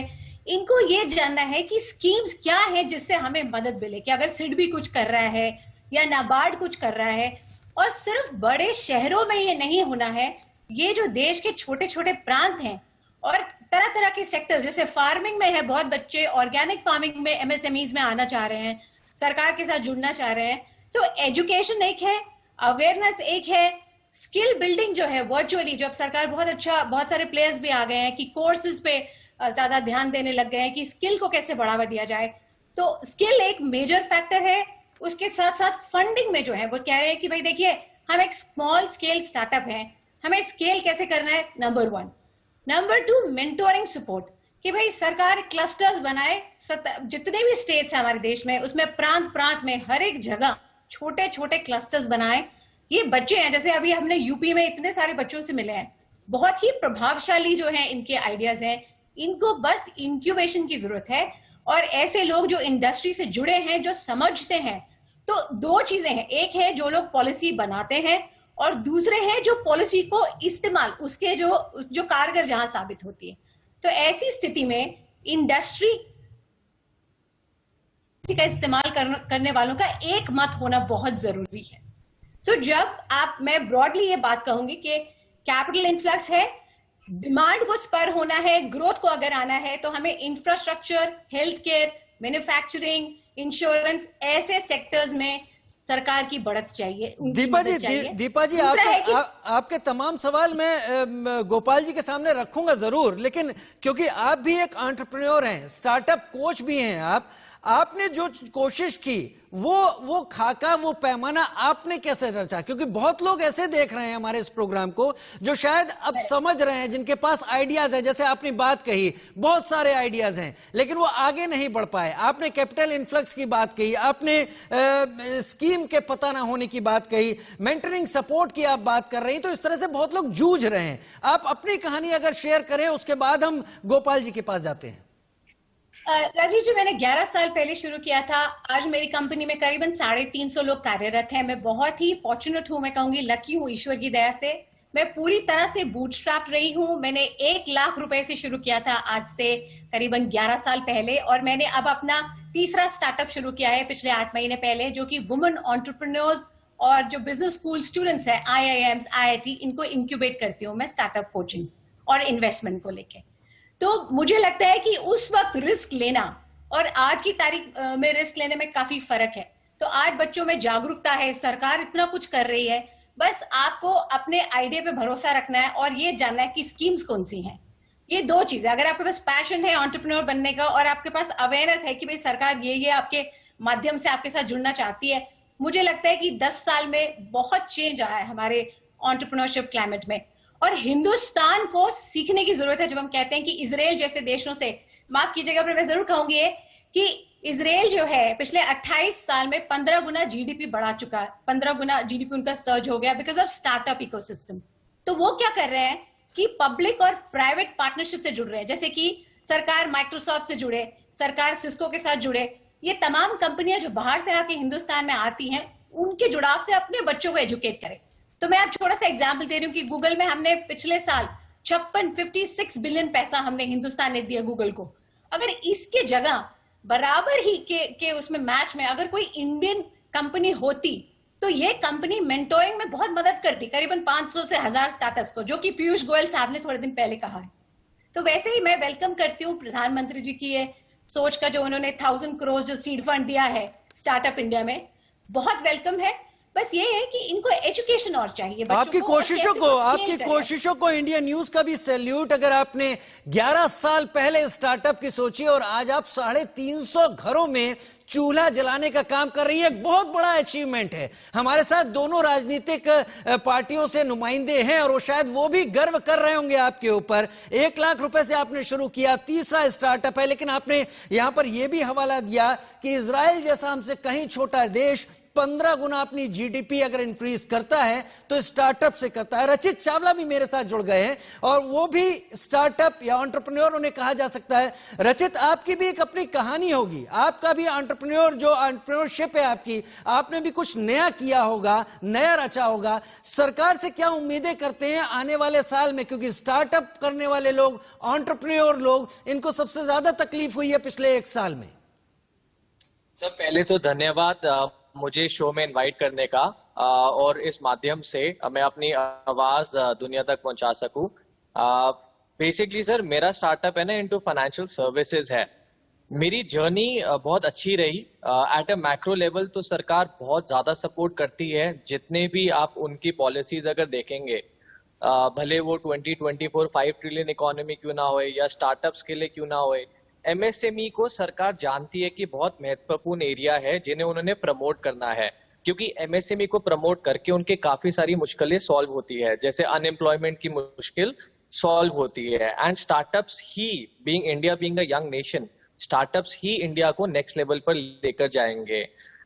इनको ये जानना है कि स्कीम्स क्या है जिससे हमें मदद मिले, कि अगर सिडबी कुछ कर रहा है या नाबार्ड कुछ कर रहा है, और सिर्फ बड़े शहरों में ये नहीं होना है, ये जो देश के छोटे छोटे प्रांत हैं और तरह तरह के सेक्टर्स, जैसे फार्मिंग में है, बहुत बच्चे ऑर्गेनिक फार्मिंग में एमएसएमईज में आना चाह रहे हैं, सरकार के साथ जुड़ना चाह रहे हैं। तो एजुकेशन एक है, अवेयरनेस एक है, स्किल बिल्डिंग जो है वर्चुअली, जो अब सरकार बहुत सारे प्लेयर्स भी आ गए हैं कि कोर्सेज पे ज्यादा ध्यान देने लग गए हैं कि स्किल को कैसे बढ़ावा दिया जाए। तो स्किल एक मेजर फैक्टर है। उसके साथ साथ फंडिंग में जो है वो कह रहे हैं कि भाई देखिए, हम एक स्मॉल स्केल स्टार्टअप है, हमें स्केल कैसे करना है, नंबर 1। नंबर 2, मेंटोरिंग सपोर्ट, कि भाई सरकार क्लस्टर्स बनाए, जितने भी स्टेट्स हैं हमारे देश में, उसमें प्रांत प्रांत में हर एक जगह छोटे छोटे क्लस्टर्स बनाए। ये बच्चे हैं, जैसे अभी हमने यूपी में इतने सारे बच्चों से मिले हैं, बहुत ही प्रभावशाली जो है इनके आइडियाज हैं, इनको बस इंक्यूबेशन की जरूरत है, और ऐसे लोग जो इंडस्ट्री से जुड़े हैं, जो समझते हैं। तो 2 चीजें हैं, एक है जो लोग पॉलिसी बनाते हैं, और दूसरे हैं जो पॉलिसी को इस्तेमाल, उसके जो कारगर जहां साबित होती है। तो ऐसी स्थिति में इंडस्ट्री का इस्तेमाल करने वालों का एक मत होना बहुत जरूरी है। सो मैं ब्रॉडली ये बात कहूंगी कि कैपिटल इन्फ्लक्स है, डिमांड को स्पर होना है, ग्रोथ को अगर आना है, तो हमें infrastructure, health care, manufacturing, insurance, ऐसे सेक्टर्स में सरकार की बढ़त चाहिए। दीपा जी आपके तमाम सवाल मैं गोपाल जी के सामने रखूंगा जरूर, लेकिन क्योंकि आप भी एक एंटरप्रेन्योर हैं, स्टार्टअप कोच भी हैं, आपने जो कोशिश की वो खाका, वो पैमाना आपने कैसे रचा? क्योंकि बहुत लोग ऐसे देख रहे हैं हमारे इस प्रोग्राम को जो शायद अब समझ रहे हैं, जिनके पास आइडियाज है, जैसे आपने बात कही, बहुत सारे आइडियाज हैं, लेकिन वो आगे नहीं बढ़ पाए। आपने कैपिटल इन्फ्लक्स की बात कही, आपने स्कीम के पता ना होने की बात कही, मेंटरिंग सपोर्ट की आप बात कर रही हैं। तो इस तरह से बहुत लोग जूझ रहे हैं। आप अपनी कहानी अगर शेयर करें, उसके बाद हम गोपाल जी के पास जाते हैं। राजीव जी, मैंने 11 साल पहले शुरू किया था। आज मेरी कंपनी में करीबन 350 लोग कार्यरत हैं। मैं बहुत ही फॉर्चुनेट हूं, मैं कहूंगी लकी हूं ईश्वर की दया से। मैं पूरी तरह से बूटस्ट्रैप रही हूं। मैंने 1 लाख रुपए से शुरू किया था आज से करीबन 11 साल पहले, और मैंने अब अपना तीसरा स्टार्टअप शुरू किया है पिछले 8 महीने पहले, जो कि वुमेन एंटरप्रेन्योर्स और जो बिजनेस स्कूल स्टूडेंट्स हैं, IIMs, IIT, इनको इंक्यूबेट करती हूँ मैं स्टार्टअप कोचिंग और इन्वेस्टमेंट को लेके। तो मुझे लगता है कि उस वक्त रिस्क लेना और आज की तारीख में रिस्क लेने में काफी फर्क है। तो आज बच्चों में जागरूकता है, सरकार इतना कुछ कर रही है, बस आपको अपने आइडिया पे भरोसा रखना है और ये जानना है कि स्कीम्स कौन सी हैं। ये 2 चीजें, अगर आपके पास पैशन है एंटरप्रेन्योर बनने का और आपके पास अवेयरनेस है कि भाई सरकार ये आपके माध्यम से आपके साथ जुड़ना चाहती है, मुझे लगता है कि 10 साल में बहुत चेंज आया है हमारे एंटरप्रेन्योरशिप क्लाइमेट में। और हिंदुस्तान को सीखने की जरूरत है। जब हम कहते हैं कि इजराइल जैसे देशों से, माफ कीजिएगा पर मैं जरूर कहूंगी कि इजराइल जो है पिछले 28 साल में 15 गुना जीडीपी बढ़ा चुका है, 15 गुना जीडीपी उनका सर्ज हो गया बिकॉज ऑफ स्टार्टअप इकोसिस्टम। तो वो क्या कर रहे हैं कि पब्लिक और प्राइवेट पार्टनरशिप से जुड़ रहे हैं, जैसे कि सरकार माइक्रोसॉफ्ट से जुड़े, सरकार सिस्को के साथ जुड़े। ये तमाम कंपनियां जो बाहर से आके हिंदुस्तान में आती हैं, उनके जुड़ाव से अपने बच्चों को एजुकेट करें। तो मैं आप थोड़ा सा एग्जाम्पल दे रही हूँ कि गूगल में हमने पिछले साल 56 बिलियन पैसा हमने हिंदुस्तान ने दिया गूगल को। अगर इसके जगह बराबर ही के उसमें मैच में अगर कोई इंडियन कंपनी होती, तो ये कंपनी मेंटोरिंग में बहुत मदद करती, करीबन 500 से 1000 स्टार्टअप्स को, जो कि पीयूष गोयल साहब ने थोड़े दिन पहले कहा है। तो वैसे ही मैं वेलकम करती हूँ प्रधानमंत्री जी की ये सोच का, जो उन्होंने 1000 करोड़ जो सीड फंड दिया है स्टार्टअप इंडिया में, बहुत वेलकम है। बस ये है कि इनको एजुकेशन और चाहिए, आपकी कोशिशों को इंडियन न्यूज का भी सैल्यूट। अगर आपने 11 साल पहले स्टार्टअप की सोची और आज आप 350 घरों में चूल्हा जलाने का काम कर रही है, एक बहुत बड़ा अचीवमेंट है। हमारे साथ दोनों राजनीतिक पार्टियों से नुमाइंदे हैं और वो शायद वो भी गर्व कर रहे होंगे आपके ऊपर। 1 लाख रुपए से आपने शुरू किया, तीसरा स्टार्टअप है, लेकिन आपने यहां पर यह भी हवाला दिया कि इजराइल जैसा हमसे कहीं छोटा देश 15 गुना अपनी जीडीपी अगर इंक्रीज करता है तो स्टार्टअप से करता है। रचित चावला भी मेरे साथ जुड़ गए हैं और वो भी स्टार्टअप या एंटरप्रेन्योर उन्हें कहा जा सकता है। रचित, आपकी भी एक अपनी कहानी होगी, आपका भी एंटरप्रेन्योरशिप है आपकी, आपने भी कुछ नया किया होगा, नया रचा होगा। सरकार से क्या उम्मीदें करते हैं आने वाले साल में, क्योंकि स्टार्टअप करने वाले लोग, एंटरप्रेन्योर लोग, इनको सबसे ज्यादा तकलीफ हुई है पिछले 1 साल में। सर पहले तो धन्यवाद मुझे शो में इनवाइट करने का और इस माध्यम से मैं अपनी आवाज दुनिया तक पहुंचा सकूं। बेसिकली सर मेरा स्टार्टअप है ना इनटू फाइनेंशियल सर्विसेज है। मेरी जर्नी बहुत अच्छी रही। एट अ मैक्रो लेवल तो सरकार बहुत ज्यादा सपोर्ट करती है। जितने भी आप उनकी पॉलिसीज अगर देखेंगे, भले वो 2024 5 ट्रिलियन इकोनॉमी क्यों ना होए या स्टार्टअप्स के लिए क्यों ना होए, एमएसएमई को सरकार जानती है कि बहुत महत्वपूर्ण एरिया है जिन्हें उन्होंने प्रमोट करना है, क्योंकि एमएसएमई को प्रमोट करके उनके काफी सारी मुश्किलें सॉल्व होती है, जैसे अनएम्प्लॉयमेंट की मुश्किल सॉल्व होती है। एंड स्टार्टअप्स ही India being a young nation, startups ही इंडिया को नेक्स्ट लेवल पर लेकर जाएंगे।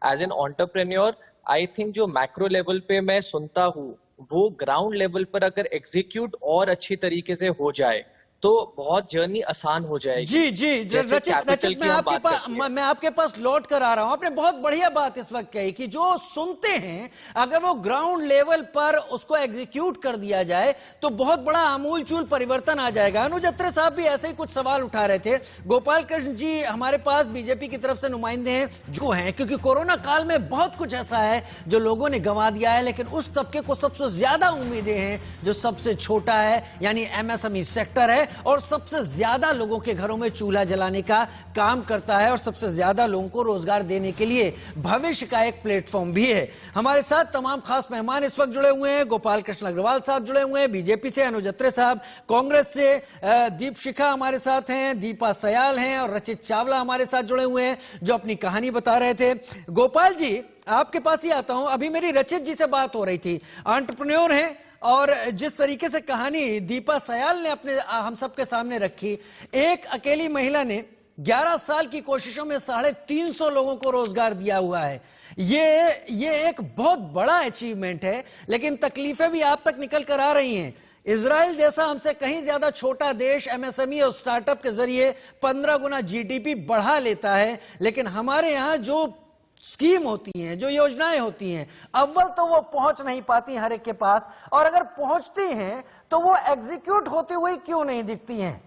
As an entrepreneur I think जो मैक्रो लेवल पे मैं सुनता हूँ वो ग्राउंड लेवल पर अगर एग्जीक्यूट और अच्छी तरीके से हो जाए तो बहुत जर्नी आसान हो जाएगी। जी रचित मैं आपके पास लौट कर आ रहा हूं। आपने बहुत बढ़िया बात इस वक्त कही कि जो सुनते हैं अगर वो ग्राउंड लेवल पर उसको एग्जीक्यूट कर दिया जाए तो बहुत बड़ा आमूलचूल परिवर्तन आ जाएगा। अनुज अत्रे साहब भी ऐसे ही कुछ सवाल उठा रहे थे। गोपाल कृष्ण जी हमारे पास बीजेपी की तरफ से नुमाइंदे हैं जो हैं, क्योंकि कोरोना काल में बहुत कुछ ऐसा है जो लोगों ने गंवा दिया है, लेकिन उस तबके को सबसे ज्यादा उम्मीदें हैं जो सबसे छोटा है, यानी एमएसएमई सेक्टर है और सबसे ज्यादा लोगों के घरों में चूल्हा जलाने का काम करता है और सबसे ज्यादा लोगों को रोजगार देने के लिए भविष्य का एक प्लेटफॉर्म भी है। हमारे साथ तमाम खास मेहमान इस वक्त जुड़े हुए हैं। गोपाल कृष्ण अग्रवाल साहब जुड़े हुए हैं बीजेपी से, अनुज अत्रे साहब कांग्रेस से, दीपशिखा हमारे साथ हैं, दीपा सयाल हैं और रचित चावला हमारे साथ जुड़े हुए हैं जो अपनी कहानी बता रहे थे। गोपाल जी आपके पास ही आता हूं। अभी मेरी रचित जी से बात हो रही थी, एंटरप्रेन्योर हैं और जिस तरीके से कहानी दीपा सयाल ने अपने हम सबके सामने रखी, एक अकेली महिला ने 11 साल की कोशिशों में 350 लोगों को रोजगार दिया हुआ है। ये एक बहुत बड़ा अचीवमेंट है, लेकिन तकलीफें भी आप तक निकल कर आ रही हैं। इजराइल जैसा हमसे कहीं ज्यादा छोटा देश एमएसएमई और स्टार्टअप के जरिए 15 गुना जीडीपी बढ़ा लेता है, लेकिन हमारे यहां जो स्कीम होती हैं, जो योजनाएं होती हैं, अव्वल तो वो पहुंच नहीं पाती हर एक के पास, और अगर पहुंचती हैं तो वो एग्जीक्यूट होती हुई क्यों नहीं दिखती हैं?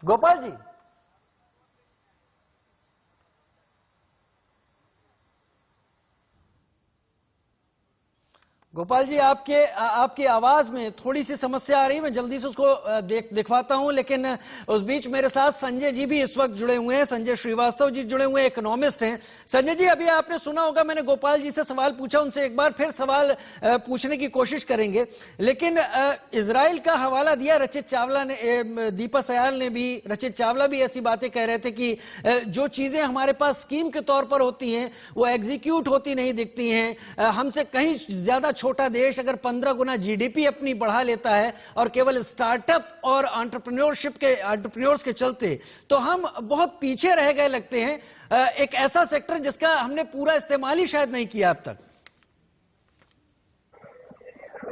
गोपाल जी गोपाल जी आपकी आवाज में थोड़ी सी समस्या आ रही है, मैं जल्दी से उसको दिखवाता हूं, लेकिन उस बीच मेरे साथ संजय जी भी इस वक्त जुड़े हुए हैं। संजय श्रीवास्तव जी जुड़े हुए हैं, इकोनॉमिस्ट हैं। संजय जी अभी आपने सुना होगा मैंने गोपाल जी से सवाल पूछा, उनसे एक बार फिर सवाल पूछने की कोशिश करेंगे, लेकिन इजराइल का हवाला दिया रचित चावला ने, दीपा सयाल ने भी, रचित चावला भी ऐसी बातें कह रहे थे कि जो चीजें हमारे पास स्कीम के तौर पर होती हैं वो एग्जीक्यूट होती नहीं दिखती हैं। हमसे कहीं ज्यादा छोटा देश अगर 15 गुना जीडीपी अपनी बढ़ा लेता है और केवल स्टार्टअप और एंटरप्रेन्योर्स के चलते तो हम बहुत पीछे रह गए लगते हैं। एक ऐसा सेक्टर जिसका हमने पूरा इस्तेमाल ही शायद नहीं किया अब तक।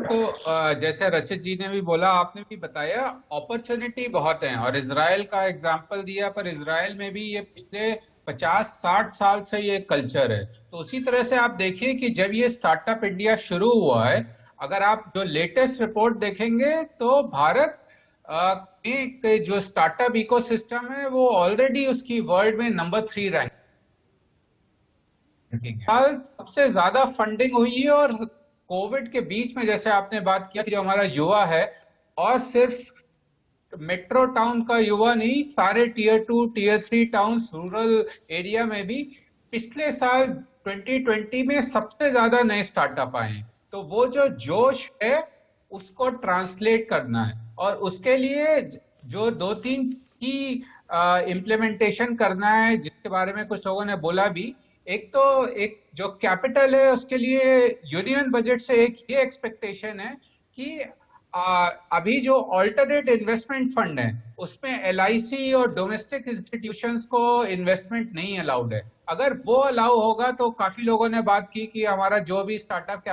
तो जैसे रचित जी ने भी बोला, आपने भी बताया, अपॉर्चुनिटी बहुत है और इजराइल का एग्जांपल दिया, पर इजराइल में भी ये पिछले 50-60 साल से ये कल्चर है। तो उसी तरह से आप देखिए कि जब ये स्टार्टअप इंडिया शुरू हुआ है, अगर आप जो लेटेस्ट रिपोर्ट देखेंगे तो भारत के जो स्टार्टअप इकोसिस्टम है वो ऑलरेडी उसकी वर्ल्ड में नंबर 3 रैंक सबसे ज्यादा फंडिंग हुई है। और कोविड के बीच में जैसे आपने बात किया कि जो हमारा युवा है और सिर्फ मेट्रो टाउन का युवा नहीं, सारे tier 2 tier 3 towns rural area में भी पिछले साल 2020 में सबसे ज्यादा नए स्टार्टअप आए हैं। तो वो जो जोश है उसको ट्रांसलेट करना है, और उसके लिए जो 2-3 की इम्प्लीमेंटेशन करना है, जिसके बारे में कुछ लोगों ने बोला भी। एक जो कैपिटल है उसके लिए यूनियन बजट से एक ये एक्सपेक्टेशन है कि अभी जो ऑल्टरनेट इन्वेस्टमेंट फंड है उसमें LIC और डोमेस्टिक इंस्टीट्यूशंस को इन्वेस्टमेंट नहीं अलाउड है। अगर वो अलाउ होगा तो काफी लोगों ने बात की कि हमारा जो भी स्टार्टअप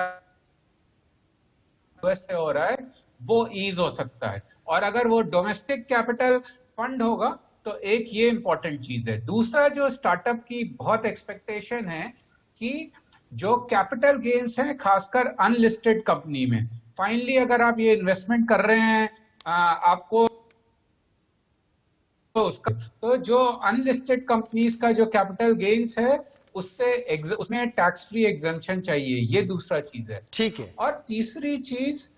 से हो रहा है वो ईज हो सकता है, और अगर वो डोमेस्टिक कैपिटल फंड होगा तो एक ये इंपॉर्टेंट चीज है। दूसरा जो स्टार्टअप की बहुत एक्सपेक्टेशन है कि जो कैपिटल गेन्स हैं खासकर अनलिस्टेड कंपनी में, फाइनली अगर आप ये इन्वेस्टमेंट कर रहे हैं आपको तो जो अनलिस्टेड कंपनीज का जो कैपिटल गेन्स है उसमें टैक्स फ्री एग्जम्पशन चाहिए, ये दूसरा चीज है। ठीक है। और तीसरी चीज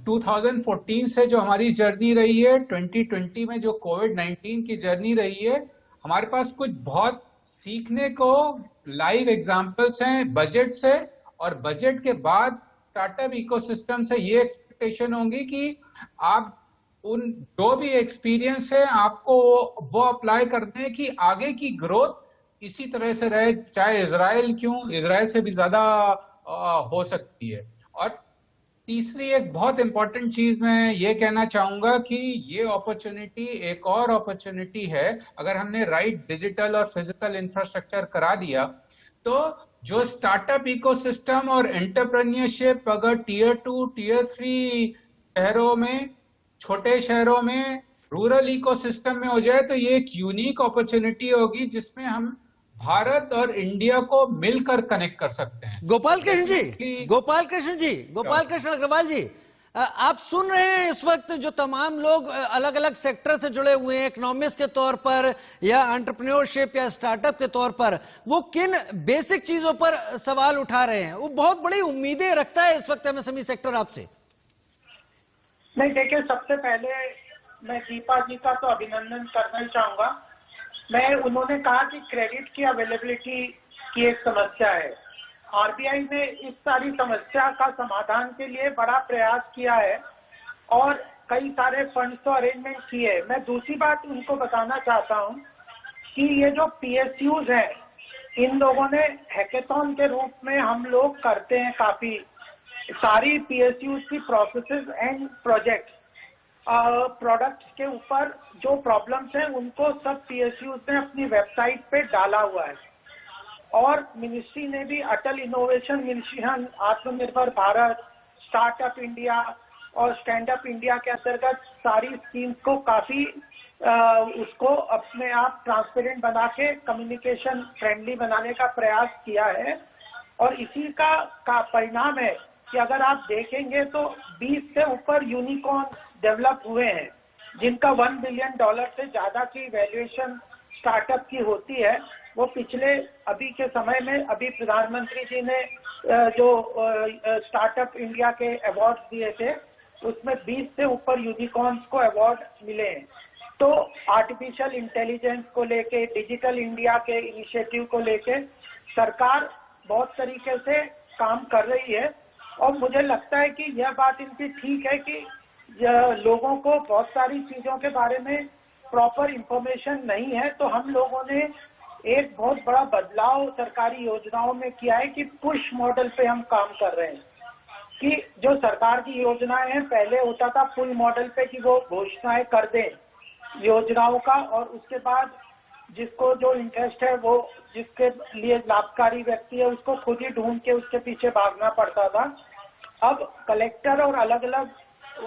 2014 से जो हमारी जर्नी रही है, 2020 में जो कोविड-19 की जर्नी रही है, हमारे पास कुछ बहुत सीखने को लाइव एग्जांपल्स हैं बजट से, और बजट के बाद स्टार्टअप इकोसिस्टम से ये एक्सपेक्टेशन होंगी कि आप उन जो भी एक्सपीरियंस है आपको वो अप्लाई करने की आगे की ग्रोथ इसी तरह से रहे, चाहे इजराइल से भी ज्यादा हो सकती है। और तीसरी एक बहुत इंपॉर्टेंट चीज मैं ये कहना चाहूंगा कि ये अपॉर्चुनिटी एक और अपॉर्चुनिटी है, अगर हमने राइट डिजिटल और फिजिकल इंफ्रास्ट्रक्चर करा दिया तो जो स्टार्टअप इकोसिस्टम और एंटरप्रेन्योरशिप अगर टीयर 2 टीयर 3 शहरों में, छोटे शहरों में, रूरल इकोसिस्टम में हो जाए तो ये एक यूनिक अपॉर्चुनिटी होगी जिसमें हम भारत और इंडिया को मिलकर कनेक्ट कर सकते हैं। गोपाल कृष्ण अग्रवाल जी, आप सुन रहे हैं इस वक्त जो तमाम लोग अलग अलग सेक्टर से जुड़े हुए हैं, इकोनॉमिस्ट के तौर पर या एंटरप्रेन्योरशिप या स्टार्टअप के तौर पर, वो किन बेसिक चीजों पर सवाल उठा रहे हैं? वो बहुत बड़ी उम्मीदें रखता है इस वक्त एमएसएमई सेक्टर आपसे। नहीं, देखिए, सबसे पहले मैं दीपा जी का तो अभिनंदन करना ही चाहूंगा। उन्होंने कहा कि क्रेडिट की अवेलेबिलिटी की एक समस्या है। आरबीआई ने इस सारी समस्या का समाधान के लिए बड़ा प्रयास किया है और कई सारे फंड्स तो अरेंजमेंट किए। मैं दूसरी बात उनको बताना चाहता हूं कि ये जो PSUs हैं, इन लोगों ने हैकेथॉन के रूप में हम लोग करते हैं काफी सारी PSUs की प्रोसेसेस एंड प्रोडक्ट्स के ऊपर जो प्रॉब्लम्स हैं उनको सब PSUs ने अपनी वेबसाइट पे डाला हुआ है। और मिनिस्ट्री ने भी अटल इनोवेशन मिशन, आत्मनिर्भर भारत, स्टार्टअप इंडिया और स्टैंड अप इंडिया के अंतर्गत सारी स्कीम्स को काफी उसको अपने आप ट्रांसपेरेंट बना के कम्युनिकेशन फ्रेंडली बनाने का प्रयास किया है। और इसी का परिणाम है कि अगर आप देखेंगे तो 20 से ऊपर यूनिकॉर्न डेवलप हुए हैं जिनका $1 बिलियन से ज्यादा की वैल्यूएशन स्टार्टअप की होती है। वो पिछले अभी के समय में अभी प्रधानमंत्री जी ने जो स्टार्टअप इंडिया के अवार्ड दिए थे उसमें 20 से ऊपर यूनिकॉर्न्स को अवार्ड मिले हैं। तो आर्टिफिशियल इंटेलिजेंस को लेके, डिजिटल इंडिया के इनिशिएटिव को लेके सरकार बहुत तरीके से काम कर रही है। और मुझे लगता है कि यह बात इनकी ठीक है कि लोगों को बहुत सारी चीजों के बारे में प्रॉपर इंफॉर्मेशन नहीं है। तो हम लोगों ने एक बहुत बड़ा बदलाव सरकारी योजनाओं में किया है कि पुश मॉडल पे हम काम कर रहे हैं कि जो सरकार की योजनाएं हैं, पहले होता था पुल मॉडल पे कि वो घोषणाएं कर दें योजनाओं का और उसके बाद जिसको जो इंटरेस्ट है वो जिसके लिए लाभकारी व्यक्ति है उसको खुद ही ढूंढ के उसके पीछे भागना पड़ता था। अब कलेक्टर और अलग अलग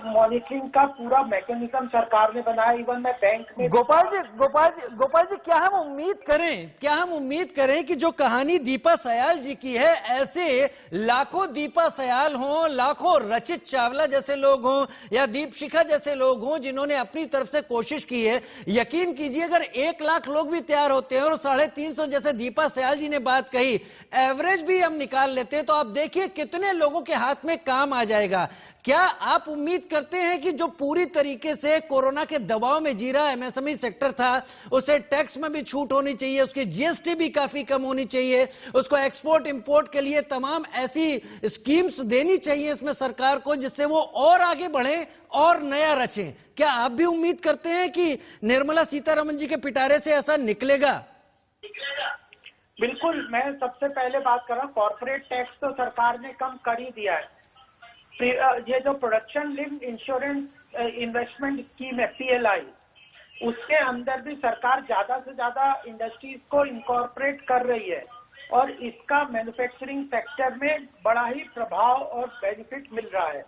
मॉनिटरिंग का पूरा मैकेनिज्म सरकार ने बनाया। इवन मैं बैंक में गोपाल जी क्या हम उम्मीद करें कि जो कहानी दीपा सयाल जी की है, ऐसे लाखों दीपा सयाल हों, लाखों रचित चावला जैसे लोग हों या दीपशिखा जैसे लोग हों जिन्होंने अपनी तरफ से कोशिश की है। यकीन कीजिए अगर 1 लाख लोग भी तैयार होते हैं और 350 जैसे दीपा सयाल जी ने बात कही, एवरेज भी हम निकाल लेते हैं तो आप देखिए कितने लोगों के हाथ में काम आ जाएगा। क्या आप उम्मीद उम्मीद करते हैं कि जो पूरी तरीके से कोरोना के दबाव में जी रहा एमएसएमई सेक्टर था, उसे टैक्स में भी छूट होनी चाहिए, उसकी जीएसटी भी काफी कम होनी चाहिए, उसको एक्सपोर्ट इंपोर्ट के लिए तमाम ऐसी स्कीम्स देनी चाहिए इसमें सरकार को, जिससे वो और आगे बढ़े और नया रचें। क्या आप भी उम्मीद करते हैं कि निर्मला सीतारमण जी के पिटारे से ऐसा निकलेगा? बिल्कुल, मैं सबसे पहले बात कर रहा हूँ, कॉर्पोरेट टैक्स तो सरकार ने कम कर ही दिया है। ये जो production linked insurance investment scheme है PLI, उसके अंदर भी सरकार ज्यादा से ज्यादा इंडस्ट्रीज को इनकॉर्पोरेट कर रही है और इसका मैन्युफैक्चरिंग सेक्टर में बड़ा ही प्रभाव और बेनिफिट मिल रहा है।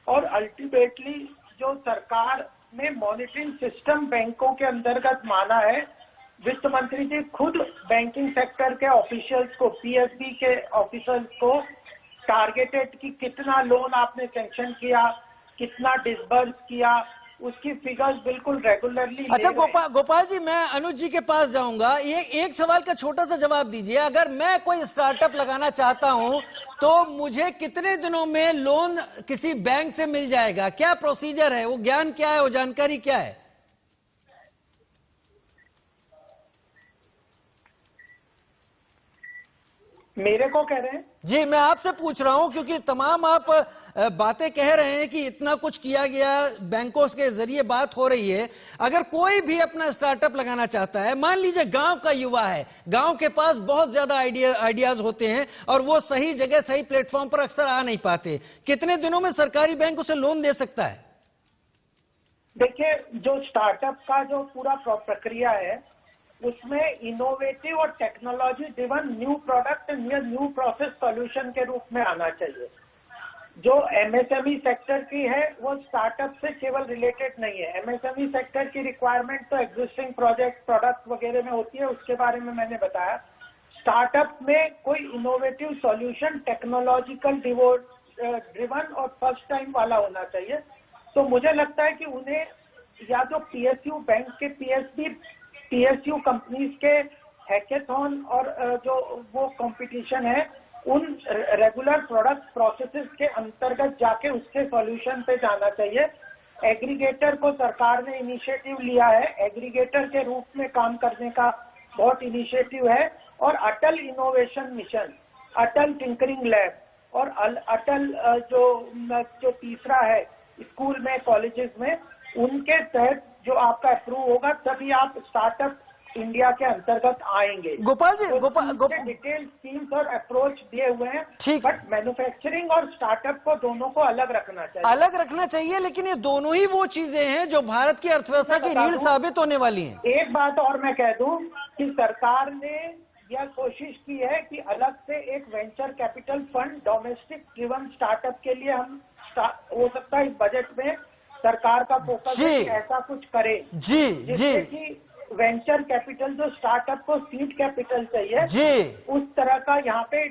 और अल्टीमेटली जो सरकार ने मॉनिटरिंग सिस्टम बैंकों के अंतर्गत माना है, वित्त मंत्री जी खुद बैंकिंग सेक्टर के ऑफिशियल्स को, PSB के ऑफिसर्स को टारगेटेड कि कितना लोन आपने सैंक्शन किया, कितना डिसबर्स किया, उसकी फिगर्स बिल्कुल रेगुलरली। अच्छा गोपाल जी, मैं अनुज जी के पास जाऊंगा। ये एक सवाल का छोटा सा जवाब दीजिए, अगर मैं कोई स्टार्टअप लगाना चाहता हूं तो मुझे कितने दिनों में लोन किसी बैंक से मिल जाएगा? क्या प्रोसीजर है? वो ज्ञान क्या है, वो जानकारी क्या है? मेरे को कह रहे हैं जी, मैं आपसे पूछ रहा हूं क्योंकि तमाम आप बातें कह रहे हैं कि इतना कुछ किया गया, बैंकों के जरिए बात हो रही है। अगर कोई भी अपना स्टार्टअप लगाना चाहता है, मान लीजिए गांव का युवा है, गांव के पास बहुत ज्यादा आइडियाज होते हैं और वो सही जगह सही प्लेटफॉर्म पर अक्सर आ नहीं पाते, कितने दिनों में सरकारी बैंक उसे लोन दे सकता है? देखिए, जो स्टार्टअप का जो पूरा प्रक्रिया है उसमें इनोवेटिव और टेक्नोलॉजी ड्रिवन न्यू प्रोडक्ट या न्यू प्रोसेस सॉल्यूशन के रूप में आना चाहिए। जो एमएसएमई सेक्टर की है वो स्टार्टअप से केवल रिलेटेड नहीं है। एमएसएमई सेक्टर की रिक्वायरमेंट तो एग्जिस्टिंग प्रोडक्ट वगैरह में होती है, उसके बारे में मैंने बताया। स्टार्टअप में कोई इनोवेटिव सॉल्यूशन टेक्नोलॉजिकल ड्रिवन और फर्स्ट टाइम वाला होना चाहिए। तो मुझे लगता है कि उन्हें या जो PSU बैंक के PSU कंपनीज के हैकेथॉन और जो वो कंपटीशन है, उन रेगुलर प्रोडक्ट प्रोसेसेस के अंतर्गत जाके उसके सॉल्यूशन पे जाना चाहिए। एग्रीगेटर को सरकार ने इनिशिएटिव लिया है, एग्रीगेटर के रूप में काम करने का बहुत इनिशिएटिव है। और अटल इनोवेशन मिशन, अटल टिंकरिंग लैब और अटल जो तीसरा है स्कूल में, कॉलेजेस में, उनके तहत जो आपका अप्रूव होगा तभी आप स्टार्टअप इंडिया के अंतर्गत आएंगे। गोपाल जी, तो डिटेल स्कीम्स और अप्रोच दिए हुए हैं, बट मैन्युफैक्चरिंग और स्टार्टअप को दोनों को अलग रखना चाहिए। लेकिन ये दोनों ही वो चीजें हैं जो भारत की अर्थव्यवस्था की रीढ़ साबित होने वाली हैं। एक बात और मैं कह दूं कि सरकार ने यह कोशिश की है कि अलग से एक venture capital fund domestic driven startup के लिए हम हो सकता है इस बजट में सरकार का फोकस ऐसा कुछ करे जिससे कि वेंचर कैपिटल जो स्टार्टअप को सीड कैपिटल चाहिए, उस तरह का यहाँ पे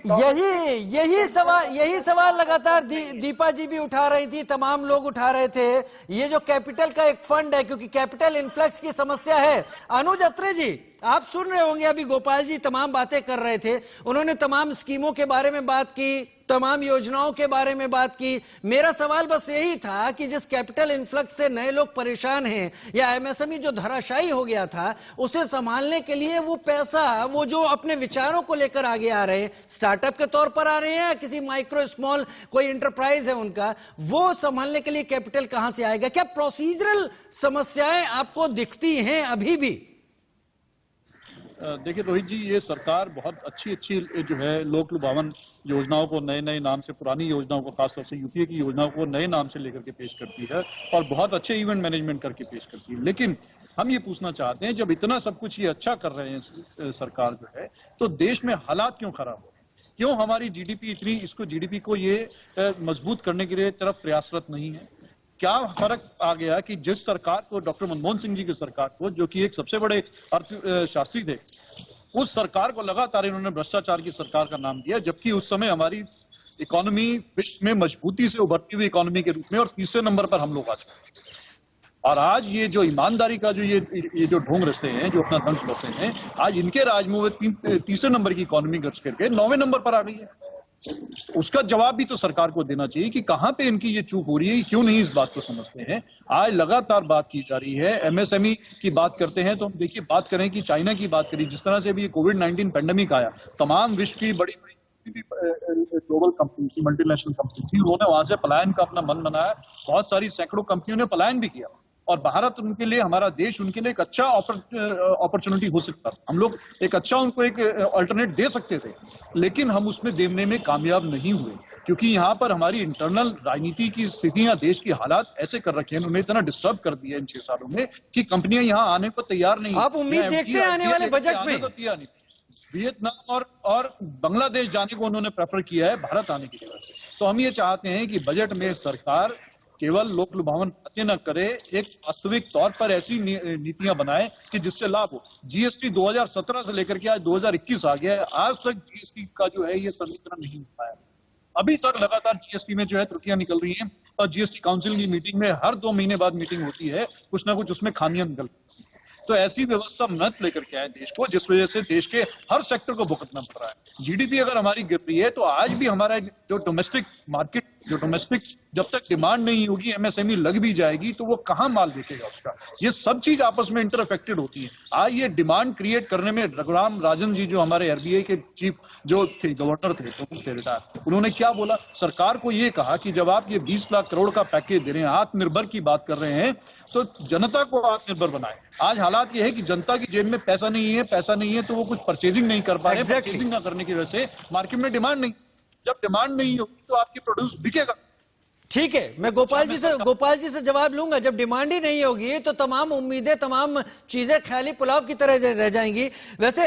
यही सवाल लगातार दीपा जी भी उठा रही थी, तमाम लोग उठा रहे थे। ये जो कैपिटल का एक फंड है, क्योंकि कैपिटल इन्फ्लक्स की समस्या है। अनुज अत्रे जी, आप सुन रहे होंगे, अभी गोपाल जी तमाम बातें कर रहे थे, उन्होंने तमाम स्कीमों के बारे में बात की, तमाम योजनाओं के बारे में बात की। मेरा सवाल बस यही था कि जिस कैपिटल इन्फ्लक्स से नए लोग परेशान हैं या एमएसएमई जो धराशायी हो गया था, उसे संभालने के लिए वो पैसा, वो जो अपने विचारों को लेकर आगे आ रहे हैं, स्टार्टअप के तौर पर आ रहे हैं या किसी माइक्रो स्मॉल कोई इंटरप्राइज है उनका, वो संभालने के लिए कैपिटल कहां से आएगा? क्या प्रोसीजरल समस्याएं आपको दिखती हैं अभी भी? देखिए रोहित जी, ये सरकार बहुत अच्छी जो है लोक लुभावन योजनाओं को नए नाम से, पुरानी योजनाओं को, खासतौर से यूपीए की योजनाओं को नए नाम से लेकर के पेश करती है और बहुत अच्छे इवेंट मैनेजमेंट करके पेश करती है। लेकिन हम ये पूछना चाहते हैं, जब इतना सब कुछ ये अच्छा कर रहे हैं सरकार जो है, तो देश में हालात क्यों खराब हो? क्यों हमारी जीडीपी को ये मजबूत करने के लिए तरफ प्रयासरत नहीं है? क्या फर्क आ गया कि जिस सरकार को, डॉक्टर मनमोहन सिंह जी की सरकार को, जो कि एक सबसे बड़े अर्थशास्त्री थे, उस सरकार को लगातार इन्होंने भ्रष्टाचार की सरकार का नाम दिया, जबकि उस समय हमारी इकोनॉमी विश्व में मजबूती से उभरती हुई इकोनॉमी के रूप में और तीसरे नंबर पर हम लोग आ चुके हैं। और आज ये जो ईमानदारी का जो ये जो ढोंग रचते हैं, जो अपना दंश करते हैं, आज इनके राज में तीसरे नंबर की इकोनॉमी गच करके 9वें नंबर पर आ गई है। उसका जवाब भी तो सरकार को देना चाहिए कि कहां पे इनकी ये चूक हो रही है, क्यों नहीं इस बात को समझते हैं। आज लगातार बात की जा रही है, एमएसएमई की बात करते हैं तो हम देखिए बात करें कि चाइना की बात करें, जिस तरह से अभी कोविड-19 पैंडेमिक आया, तमाम विश्व की बड़ी ग्लोबल कंपनी थी, मल्टीनेशनल कंपनी थी, उन्होंने वहां से पलायन का अपना मन बनाया। बहुत सारी सैकड़ों कंपनियों ने पलायन भी किया और भारत उनके लिए, हमारा देश उनके लिए एक अच्छा अपॉर्चुनिटी हो सकता था। हम लोग एक अच्छा उनको एक अल्टरनेट दे सकते थे, लेकिन हम उसमें देने में कामयाब नहीं हुए, क्योंकि यहाँ पर हमारी इंटरनल राजनीति की स्थितियां, देश की हालात ऐसे कर रखे हैं, उन्हें इतना डिस्टर्ब कर दिया इन 6 सालों में कि कंपनियां यहाँ आने को तैयार नहीं। आप उम्मीद देखते हैं आने वाले बजट में? वियतनाम और बांग्लादेश जाने को उन्होंने प्रेफर किया है भारत आने की वजह से। तो हम ये चाहते हैं कि बजट में सरकार केवल लोक लुभावन बातें न करे, एक वास्तविक तौर पर ऐसी नीतियां बनाए कि जिससे लाभ हो। जीएसटी 2017 से लेकर के आज 2021 आ गया है, आज तक जीएसटी का जो है ये समीकरण नहीं हो पाया। अभी तक लगातार जीएसटी में जो है त्रुटियां निकल रही हैं और जीएसटी काउंसिल की मीटिंग में हर 2 महीने बाद मीटिंग होती है, कुछ ना कुछ उसमें खामियां निकल रही हैं। तो ऐसी व्यवस्था मत लेकर के आए देश को, जिस वजह से देश के हर सेक्टर को भुगतना पड़ रहा है। जीडीपी अगर हमारी गिर रही है तो आज भी हमारा जो डोमेस्टिक मार्केट, जो डोमेस्टिक, जब तक डिमांड नहीं होगी, एमएसएमई लग भी जाएगी तो वो कहां माल बेचेगा उसका। ये सब चीज आपस में इंटर अफेक्टेड होती है। आज ये डिमांड क्रिएट करने में रघुराम राजन जी, जो हमारे आरबीआई के चीफ जो थे, गवर्नर थे, प्रमुख थे रिटायर, उन्होंने क्या बोला, सरकार को ये कहा कि जब आप ये 20 लाख करोड़ का पैकेज दे रहे हैं, आत्मनिर्भर की बात कर रहे हैं, तो जनता को आत्मनिर्भर बनाए। आज हालात ये है कि जनता की जेब में पैसा नहीं है तो वो कुछ परचेजिंग नहीं कर पा रहे। परचेजिंग ना करने की वजह से मार्केट में डिमांड नहीं, जब डिमांड नहीं होगी तो आपकी प्रोड्यूस बिकेगा। ठीक है, मैं गोपाल जी से जवाब लूंगा। जब डिमांड ही नहीं होगी तो तमाम उम्मीदें, तमाम चीजें ख्याली पुलाव की तरह रह जाएंगी। वैसे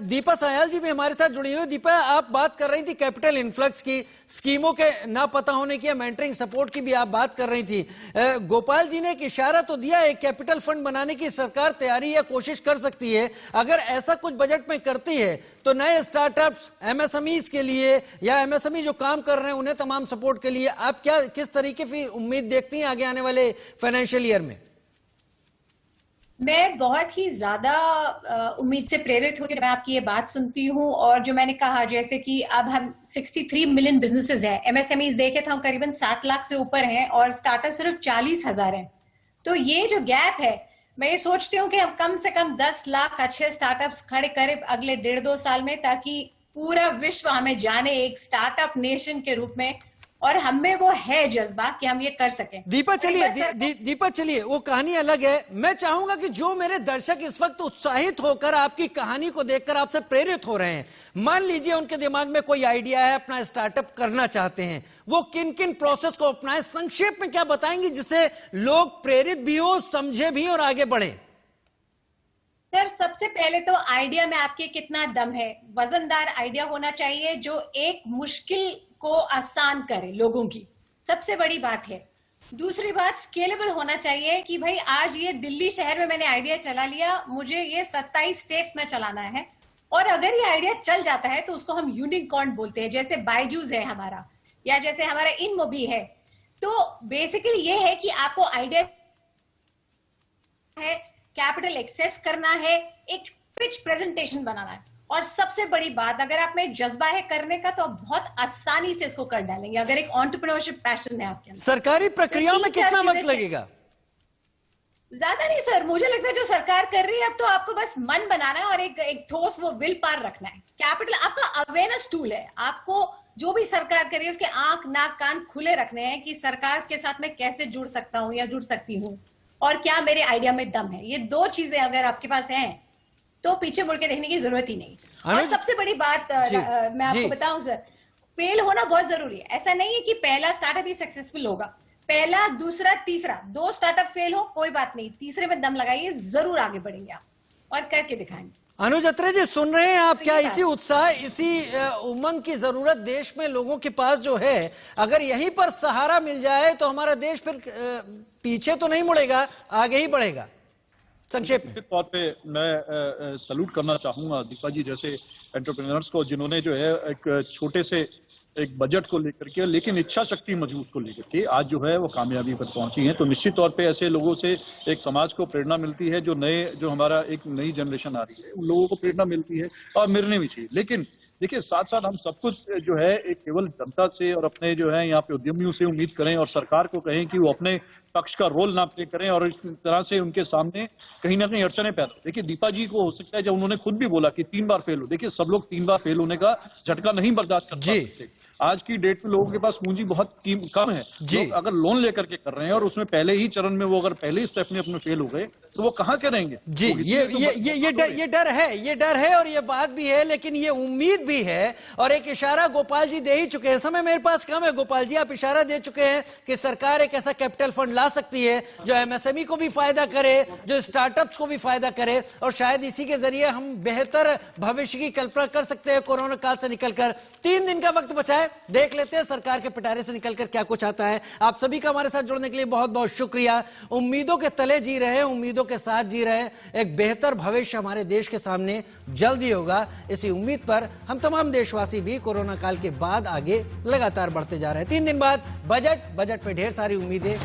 दीपा सायाल जी भी हमारे साथ जुड़ी हुई। दीपा, आप बात कर रही थी कैपिटल इन्फ्लक्स की, स्कीमों के ना पता होने की, मेंटरिंग सपोर्ट की भी आप बात कर रही थी। गोपाल जी ने एक इशारा तो दिया, एक कैपिटल फंड बनाने की सरकार तैयारी या कोशिश कर सकती है। अगर ऐसा कुछ बजट में करती है तो नए स्टार्टअप्स, एमएसएमईज के लिए या एमएसएमई जो काम कर रहे हैं उन्हें तमाम सपोर्ट के लिए आप किस तरीके की उम्मीद देखती हैं आगे आने वाले फाइनेंशियल ईयर में? मैं बहुत ही ज्यादा उम्मीद से प्रेरित होकर मैं आपकी ये बात सुनती हूँ। और जो मैंने कहा, जैसे कि अब हम 63 मिलियन बिजनेसेस हैं, एमएसएमईज देखे तो हम करीबन 60 लाख से ऊपर हैं और स्टार्टअप सिर्फ 40,000 हैं। तो ये जो गैप है, मैं ये सोचती हूँ कि हम कम से कम 10 लाख अच्छे स्टार्टअप्स खड़े करें अगले 1.5-2 साल में, ताकि पूरा विश्व हमें जाने एक स्टार्टअप नेशन के रूप में, और हमें वो है जज्बा कि हम ये कर सकें। दीपा चलिए, वो कहानी अलग है। मैं चाहूंगा कि जो मेरे दर्शक इस वक्त उत्साहित होकर आपकी कहानी को देखकर आपसे प्रेरित हो रहे हैं, मान लीजिए उनके दिमाग में कोई आइडिया है, अपना स्टार्टअप करना चाहते हैं, वो किन किन प्रोसेस को अपनाएं, संक्षेप में क्या बताएंगे जिससे लोग प्रेरित भी हो, समझे भी और आगे बढ़े? सर, सबसे पहले तो आइडिया में आपके कितना दम है। वजनदार आइडिया होना चाहिए जो एक मुश्किल को आसान करे लोगों की, सबसे बड़ी बात है। दूसरी बात, स्केलेबल होना चाहिए कि भाई आज ये दिल्ली शहर में मैंने आइडिया चला लिया, मुझे ये 27 स्टेट्स में चलाना है, और अगर ये आइडिया चल जाता है तो उसको हम यूनिकॉर्न बोलते हैं, जैसे बायजूस है हमारा, या जैसे हमारा इनमोबी है। तो बेसिकली ये है कि आपको आइडिया है, कैपिटल एक्सेस करना है, एक पिच प्रेजेंटेशन बनाना है, और सबसे बड़ी बात, अगर आप में जज्बा है करने का तो आप बहुत आसानी से इसको कर डालेंगे, अगर एक एंटरप्रेन्योरशिप पैशन है आपके अंदर। सरकारी प्रक्रियाओं में कितना वक्त लगेगा? ज्यादा नहीं सर, मुझे लगता है जो सरकार कर रही है, अब तो आपको बस मन बनाना है और एक ठोस वो विल पार रखना है। कैपिटल आपका अवेयरनेस टूल है, आपको जो भी सरकार कर रही है उसके आंख नाक कान खुले रखने हैं कि सरकार के साथ मैं कैसे जुड़ सकता हूं या जुड़ सकती हूँ, और क्या मेरे आइडिया में दम है। ये 2 चीजें अगर आपके पास हैं तो पीछे मुड़ के देखने की जरूरत ही नहीं। और सबसे बड़ी बात मैं आपको बताऊं सर, फेल होना बहुत जरूरी है। ऐसा नहीं है कि पहला स्टार्टअप ही सक्सेसफुल होगा, पहला, दूसरा, तीसरा, 2 स्टार्टअप फेल हो कोई बात नहीं, तीसरे में दम लगाइए, जरूर आगे बढ़ेंगे आप और करके दिखाएंगे। अनुज अत्रे जी, सुन रहे हैं आप? क्या इसी उत्साह, इसी उमंग की जरूरत देश में लोगों के पास जो है, अगर यहीं पर सहारा मिल जाए तो हमारा देश फिर पीछे तो नहीं मुड़ेगा, आगे ही बढ़ेगा। संक्षेप में तौर पे मैं सैल्यूट करना चाहूंगा दीपा जी जैसे एंटरप्रेन्योर्स को, जिन्होंने जो है एक छोटे से एक बजट को लेकर के, लेकिन इच्छा शक्ति मजबूत को लेकर के आज जो है वो कामयाबी पर पहुंची है। तो निश्चित तौर पे ऐसे लोगों से एक समाज को प्रेरणा मिलती है, जो हमारा एक नई जनरेशन आ रही है उन लोगों को प्रेरणा मिलती है और मिलनी भी चाहिए। लेकिन देखिए साथ साथ हम सब कुछ जो है एक केवल जनता से और अपने जो है यहाँ पे उद्यमियों से उम्मीद करें और सरकार को कहें कि वो अपने पक्ष का रोल ना प्ले करें और इस तरह से उनके सामने कहीं ना कहीं अड़चने पैदा। देखिए दीपा जी को हो सकता है, जब उन्होंने खुद भी बोला कि 3 बार फेल हो, देखिए सब लोग 3 बार फेल होने का झटका नहीं बर्दाश्त कर सकते। आज की डेट में लोगों के पास पूंजी बहुत कम है। लोग अगर लोन लेकर के कर रहे हैं और उसमें पहले ही चरण में वो अगर पहले ही स्टेप में अपने फेल हो गए तो वो कहां करेंगे जी। ये डर है और ये बात भी है, लेकिन ये उम्मीद भी है। और एक इशारा गोपाल जी दे ही चुके हैं। समय मेरे पास कम है गोपाल जी, आप इशारा दे चुके हैं कि सरकार एक ऐसा कैपिटल फंड ला सकती है जो एमएसएमई को भी फायदा करे, जो स्टार्टअप्स को भी फायदा करे, और शायद इसी के जरिए हम बेहतर भविष्य की कल्पना कर सकते हैं कोरोना काल से निकलकर। 3 दिन का वक्त बचा है, देख लेते हैं सरकार के पिटारे से निकलकर क्या कुछ आता है। आप सभी का हमारे साथ जुड़ने के लिए बहुत बहुत शुक्रिया। उम्मीदों के तले जी रहे हैं, उम्मीदों के साथ जी रहे हैं। एक बेहतर भविष्य हमारे देश के सामने जल्द ही होगा, इसी उम्मीद पर हम तमाम देशवासी भी कोरोना काल के बाद आगे लगातार बढ़ते जा रहे हैं। 3 दिन बाद बजट पे ढेर सारी उम्मीदें।